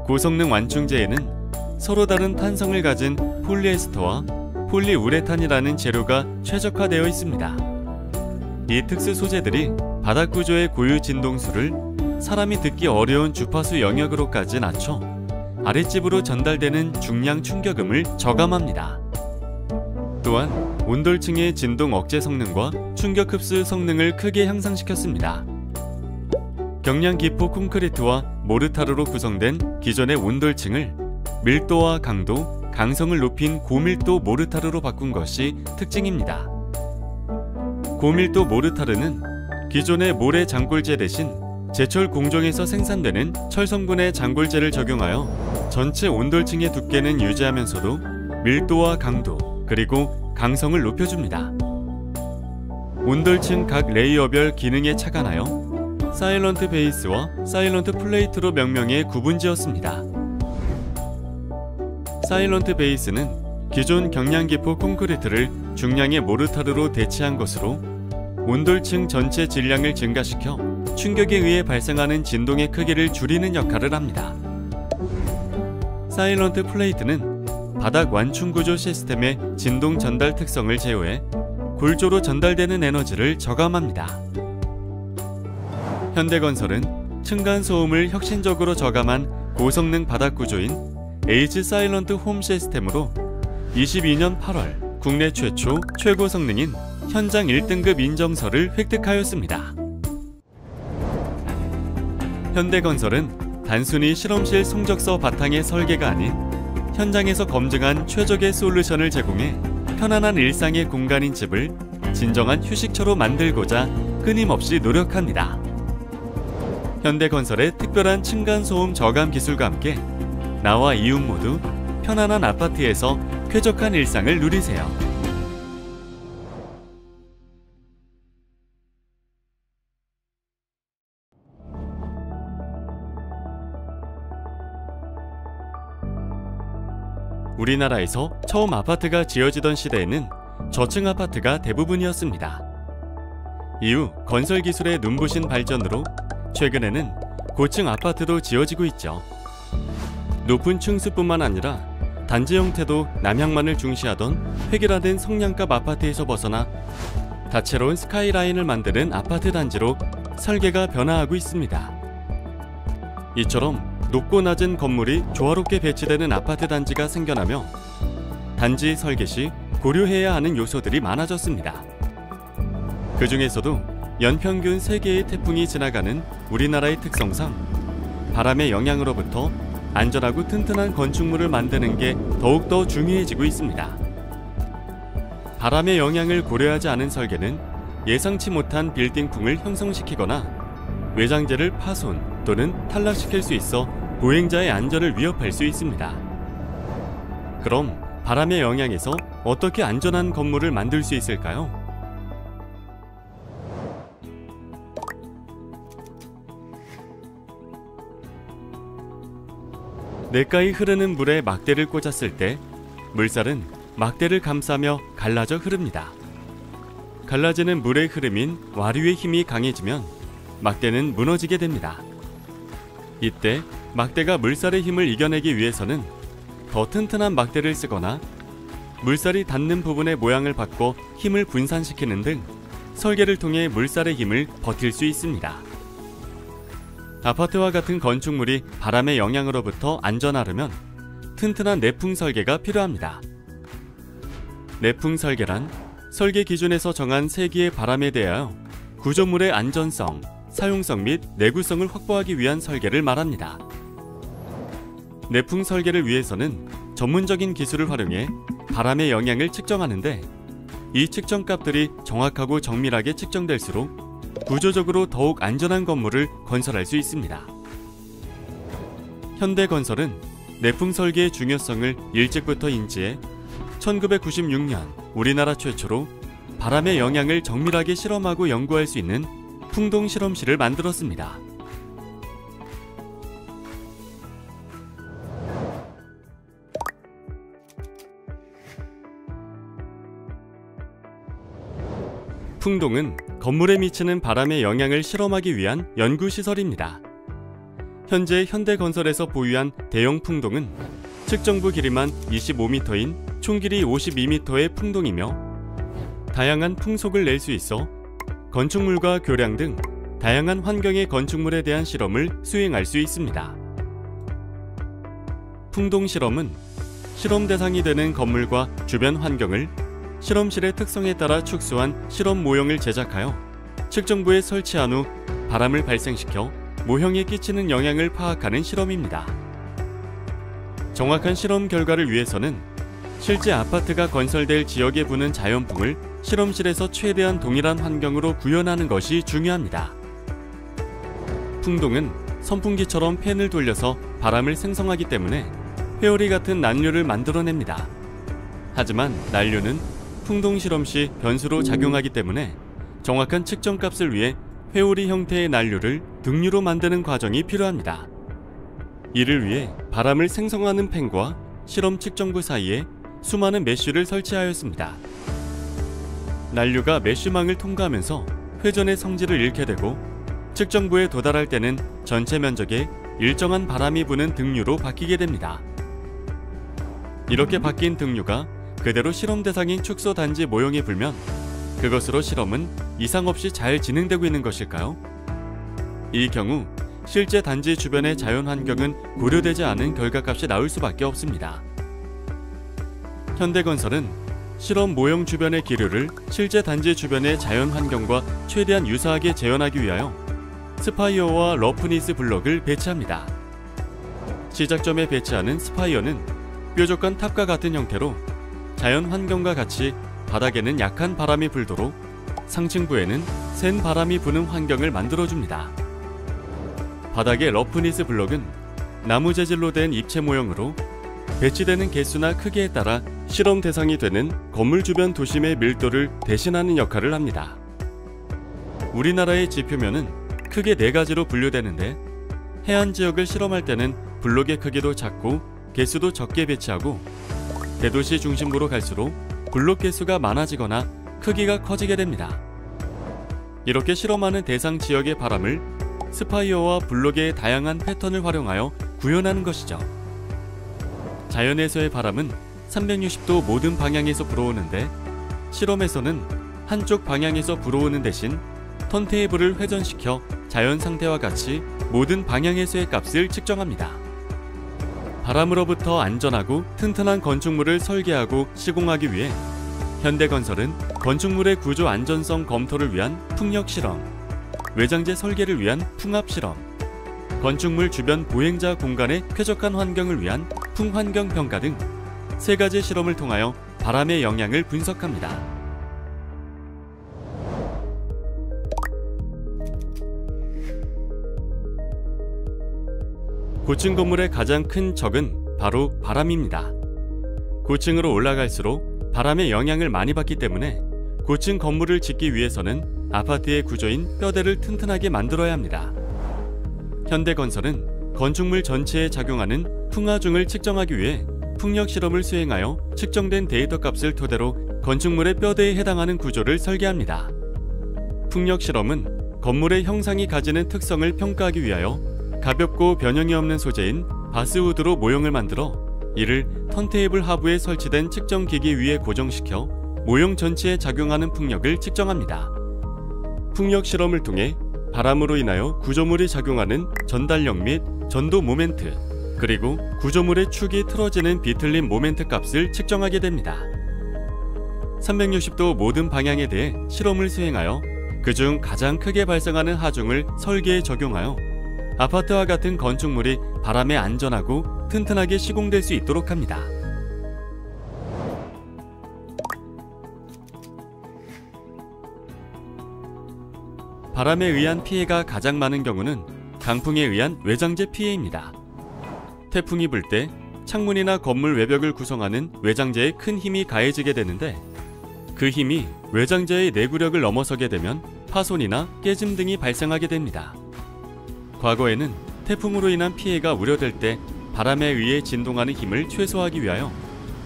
Speaker 5: 고성능 완충제에는 서로 다른 탄성을 가진 폴리에스터와 폴리우레탄이라는 재료가 최적화되어 있습니다. 이 특수 소재들이 바닥 구조의 고유 진동수를 사람이 듣기 어려운 주파수 영역으로까지 낮춰 아랫집으로 전달되는 중량 충격음을 저감합니다. 또한 온돌층의 진동 억제 성능과 충격 흡수 성능을 크게 향상시켰습니다. 경량 기포 콘크리트와 모르타르로 구성된 기존의 온돌층을 밀도와 강도, 강성을 높인 고밀도 모르타르로 바꾼 것이 특징입니다. 고밀도 모르타르는 기존의 모래 장골재 대신 제철 공정에서 생산되는 철성분의 장골재를 적용하여 전체 온돌층의 두께는 유지하면서도 밀도와 강도, 그리고 강성을 높여줍니다. 온돌층 각 레이어별 기능에 착안하여 사일런트 베이스와 사일런트 플레이트로 명명해 구분지었습니다. 사일런트 베이스는 기존 경량기포 콘크리트를 중량의 모르타르로 대체한 것으로 온돌층 전체 질량을 증가시켜 충격에 의해 발생하는 진동의 크기를 줄이는 역할을 합니다. 사일런트 플레이트는 바닥 완충 구조 시스템의 진동 전달 특성을 제어해 골조로 전달되는 에너지를 저감합니다. 현대건설은 층간소음을 혁신적으로 저감한 고성능 바닥 구조인 H 사일런트 홈 시스템으로 22년 8월 국내 최초 최고 성능인 현장 1등급 인정서를 획득하였습니다. 현대건설은 단순히 실험실 성적서 바탕의 설계가 아닌 현장에서 검증한 최적의 솔루션을 제공해 편안한 일상의 공간인 집을 진정한 휴식처로 만들고자 끊임없이 노력합니다. 현대건설의 특별한 층간소음 저감 기술과 함께 나와 이웃 모두 편안한 아파트에서 쾌적한 일상을 누리세요. 우리나라에서 처음 아파트가 지어지던 시대에는 저층 아파트가 대부분이었습니다. 이후 건설 기술의 눈부신 발전으로 최근에는 고층 아파트도 지어지고 있죠. 높은 층수뿐만 아니라 단지 형태도 남향만을 중시하던 획일화된 성냥갑 아파트에서 벗어나 다채로운 스카이라인을 만드는 아파트 단지로 설계가 변화하고 있습니다. 이처럼 높고 낮은 건물이 조화롭게 배치되는 아파트 단지가 생겨나며 단지 설계 시 고려해야 하는 요소들이 많아졌습니다. 그 중에서도 연평균 3개의 태풍이 지나가는 우리나라의 특성상 바람의 영향으로부터 안전하고 튼튼한 건축물을 만드는 게 더욱더 중요해지고 있습니다. 바람의 영향을 고려하지 않은 설계는 예상치 못한 빌딩풍을 형성시키거나 외장재를 파손 또는 탈락시킬 수 있어 보행자의 안전을 위협할 수 있습니다. 그럼 바람의 영향에서 어떻게 안전한 건물을 만들 수 있을까요? 냇가에 흐르는 물에 막대를 꽂았을 때 물살은 막대를 감싸며 갈라져 흐릅니다. 갈라지는 물의 흐름인 와류의 힘이 강해지면 막대는 무너지게 됩니다. 이때 막대가 물살의 힘을 이겨내기 위해서는 더 튼튼한 막대를 쓰거나 물살이 닿는 부분의 모양을 바꿔 힘을 분산시키는 등 설계를 통해 물살의 힘을 버틸 수 있습니다. 아파트와 같은 건축물이 바람의 영향으로부터 안전하려면 튼튼한 내풍 설계가 필요합니다. 내풍 설계란 설계 기준에서 정한 세기의 바람에 대하여 구조물의 안전성, 사용성 및 내구성을 확보하기 위한 설계를 말합니다. 내풍 설계를 위해서는 전문적인 기술을 활용해 바람의 영향을 측정하는데 이 측정값들이 정확하고 정밀하게 측정될수록 구조적으로 더욱 안전한 건물을 건설할 수 있습니다. 현대건설은 내풍 설계의 중요성을 일찍부터 인지해 1996년 우리나라 최초로 바람의 영향을 정밀하게 실험하고 연구할 수 있는 풍동 실험실을 만들었습니다. 풍동은 건물에 미치는 바람의 영향을 실험하기 위한 연구시설입니다. 현재 현대건설에서 보유한 대형 풍동은 측정부 길이만 25m인 총 길이 52m의 풍동이며 다양한 풍속을 낼 수 있어 건축물과 교량 등 다양한 환경의 건축물에 대한 실험을 수행할 수 있습니다. 풍동 실험은 실험 대상이 되는 건물과 주변 환경을 실험실의 특성에 따라 축소한 실험 모형을 제작하여 측정부에 설치한 후 바람을 발생시켜 모형에 끼치는 영향을 파악하는 실험입니다. 정확한 실험 결과를 위해서는 실제 아파트가 건설될 지역에 부는 자연풍을 실험실에서 최대한 동일한 환경으로 구현하는 것이 중요합니다. 풍동은 선풍기처럼 팬을 돌려서 바람을 생성하기 때문에 회오리 같은 난류를 만들어냅니다. 하지만 난류는 풍동 실험 시 변수로 작용하기 때문에 정확한 측정값을 위해 회오리 형태의 난류를 등류로 만드는 과정이 필요합니다. 이를 위해 바람을 생성하는 팬과 실험 측정부 사이에 수많은 메쉬를 설치하였습니다. 난류가 메쉬망을 통과하면서 회전의 성질을 잃게 되고 측정부에 도달할 때는 전체 면적에 일정한 바람이 부는 등류로 바뀌게 됩니다. 이렇게 바뀐 등류가 그대로 실험 대상인 축소 단지 모형에 불면 그것으로 실험은 이상 없이 잘 진행되고 있는 것일까요? 이 경우 실제 단지 주변의 자연 환경은 고려되지 않은 결과값이 나올 수밖에 없습니다. 현대건설은 실험 모형 주변의 기류를 실제 단지 주변의 자연 환경과 최대한 유사하게 재현하기 위하여 스파이어와 러프니스 블럭을 배치합니다. 시작점에 배치하는 스파이어는 뾰족한 탑과 같은 형태로 자연 환경과 같이 바닥에는 약한 바람이 불도록 상층부에는 센 바람이 부는 환경을 만들어줍니다. 바닥의 러프니스 블럭은 나무 재질로 된 입체 모형으로 배치되는 개수나 크기에 따라 실험 대상이 되는 건물 주변 도심의 밀도를 대신하는 역할을 합니다. 우리나라의 지표면은 크게 4가지로 분류되는데 해안 지역을 실험할 때는 블록의 크기도 작고 개수도 적게 배치하고 대도시 중심부로 갈수록 블록 개수가 많아지거나 크기가 커지게 됩니다. 이렇게 실험하는 대상 지역의 바람을 스파이어와 블록의 다양한 패턴을 활용하여 구현하는 것이죠. 자연에서의 바람은 360도 모든 방향에서 불어오는데 실험에서는 한쪽 방향에서 불어오는 대신 턴테이블을 회전시켜 자연 상태와 같이 모든 방향에서의 값을 측정합니다. 바람으로부터 안전하고 튼튼한 건축물을 설계하고 시공하기 위해 현대건설은 건축물의 구조 안전성 검토를 위한 풍력 실험, 외장재 설계를 위한 풍압 실험, 건축물 주변 보행자 공간의 쾌적한 환경을 위한 풍환경 평가 등 3가지 실험을 통하여 바람의 영향을 분석합니다. 고층 건물의 가장 큰 적은 바로 바람입니다. 고층으로 올라갈수록 바람의 영향을 많이 받기 때문에 고층 건물을 짓기 위해서는 아파트의 구조인 뼈대를 튼튼하게 만들어야 합니다. 현대건설은 건축물 전체에 작용하는 풍하중을 측정하기 위해 풍력 실험을 수행하여 측정된 데이터 값을 토대로 건축물의 뼈대에 해당하는 구조를 설계합니다. 풍력 실험은 건물의 형상이 가지는 특성을 평가하기 위하여 가볍고 변형이 없는 소재인 바스우드로 모형을 만들어 이를 턴테이블 하부에 설치된 측정기기 위에 고정시켜 모형 전체에 작용하는 풍력을 측정합니다. 풍력 실험을 통해 바람으로 인하여 구조물이 작용하는 전달력 및 전도 모멘트, 그리고 구조물의 축이 틀어지는 비틀림 모멘트 값을 측정하게 됩니다. 360도 모든 방향에 대해 실험을 수행하여 그중 가장 크게 발생하는 하중을 설계에 적용하여 아파트와 같은 건축물이 바람에 안전하고 튼튼하게 시공될 수 있도록 합니다. 바람에 의한 피해가 가장 많은 경우는 강풍에 의한 외장재 피해입니다. 태풍이 불 때 창문이나 건물 외벽을 구성하는 외장재에 큰 힘이 가해지게 되는데 그 힘이 외장재의 내구력을 넘어서게 되면 파손이나 깨짐 등이 발생하게 됩니다. 과거에는 태풍으로 인한 피해가 우려될 때 바람에 의해 진동하는 힘을 최소화하기 위하여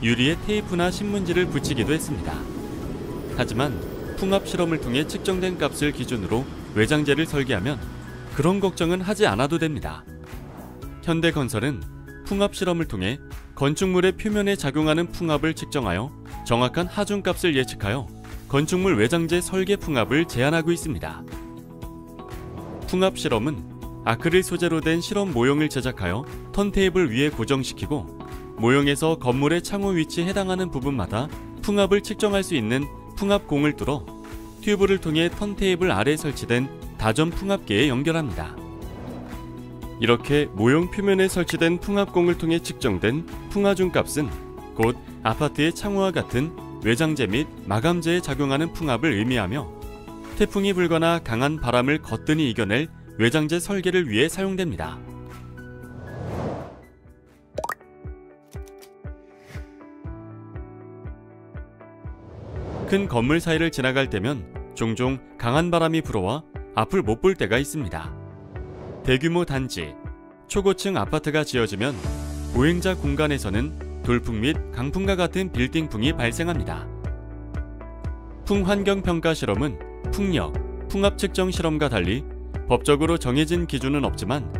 Speaker 5: 유리에 테이프나 신문지를 붙이기도 했습니다. 하지만 풍압 실험을 통해 측정된 값을 기준으로 외장재를 설계하면 그런 걱정은 하지 않아도 됩니다. 현대건설은 풍압 실험을 통해 건축물의 표면에 작용하는 풍압을 측정하여 정확한 하중값을 예측하여 건축물 외장재 설계 풍압을 제한하고 있습니다. 풍압 실험은 아크릴 소재로 된 실험 모형을 제작하여 턴테이블 위에 고정시키고 모형에서 건물의 창호 위치에 해당하는 부분마다 풍압을 측정할 수 있는 풍압공을 뚫어 튜브를 통해 턴테이블 아래에 설치된 다전 풍압계에 연결합니다. 이렇게 모형 표면에 설치된 풍압공을 통해 측정된 풍하중 값은 곧 아파트의 창호와 같은 외장재 및 마감재에 작용하는 풍압을 의미하며 태풍이 불거나 강한 바람을 거뜬히 이겨낼 외장재 설계를 위해 사용됩니다. 큰 건물 사이를 지나갈 때면 종종 강한 바람이 불어와 앞을 못 볼 때가 있습니다. 대규모 단지, 초고층 아파트가 지어지면 보행자 공간에서는 돌풍 및 강풍과 같은 빌딩풍이 발생합니다. 풍환경평가 실험은 풍력, 풍압 측정 실험과 달리 법적으로 정해진 기준은 없지만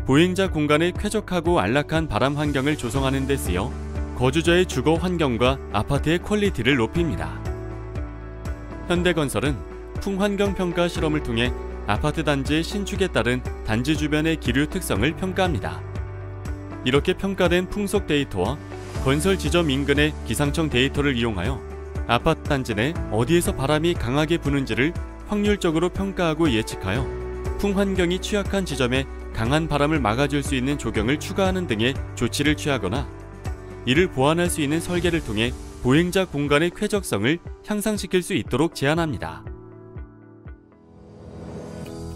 Speaker 5: 보행자 공간의 쾌적하고 안락한 바람 환경을 조성하는 데 쓰여 거주자의 주거 환경과 아파트의 퀄리티를 높입니다. 현대건설은 풍환경평가 실험을 통해 아파트 단지의 신축에 따른 단지 주변의 기류 특성을 평가합니다. 이렇게 평가된 풍속 데이터와 건설 지점 인근의 기상청 데이터를 이용하여 아파트 단지 내 어디에서 바람이 강하게 부는지를 확률적으로 평가하고 예측하여 풍환경이 취약한 지점에 강한 바람을 막아줄 수 있는 조경을 추가하는 등의 조치를 취하거나 이를 보완할 수 있는 설계를 통해 보행자 공간의 쾌적성을 향상시킬 수 있도록 제한합니다.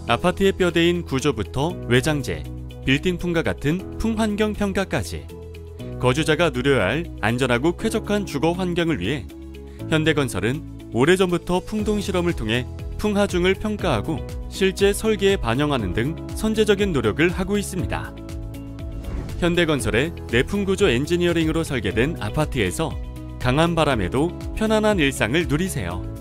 Speaker 5: 아파트의 뼈대인 구조부터 외장재, 빌딩풍과 같은 풍환경 평가까지 거주자가 누려야 할 안전하고 쾌적한 주거 환경을 위해 현대건설은 오래전부터 풍동 실험을 통해 풍하중을 평가하고 실제 설계에 반영하는 등 선제적인 노력을 하고 있습니다. 현대건설의 내풍구조 엔지니어링으로 설계된 아파트에서 강한 바람에도 편안한 일상을 누리세요.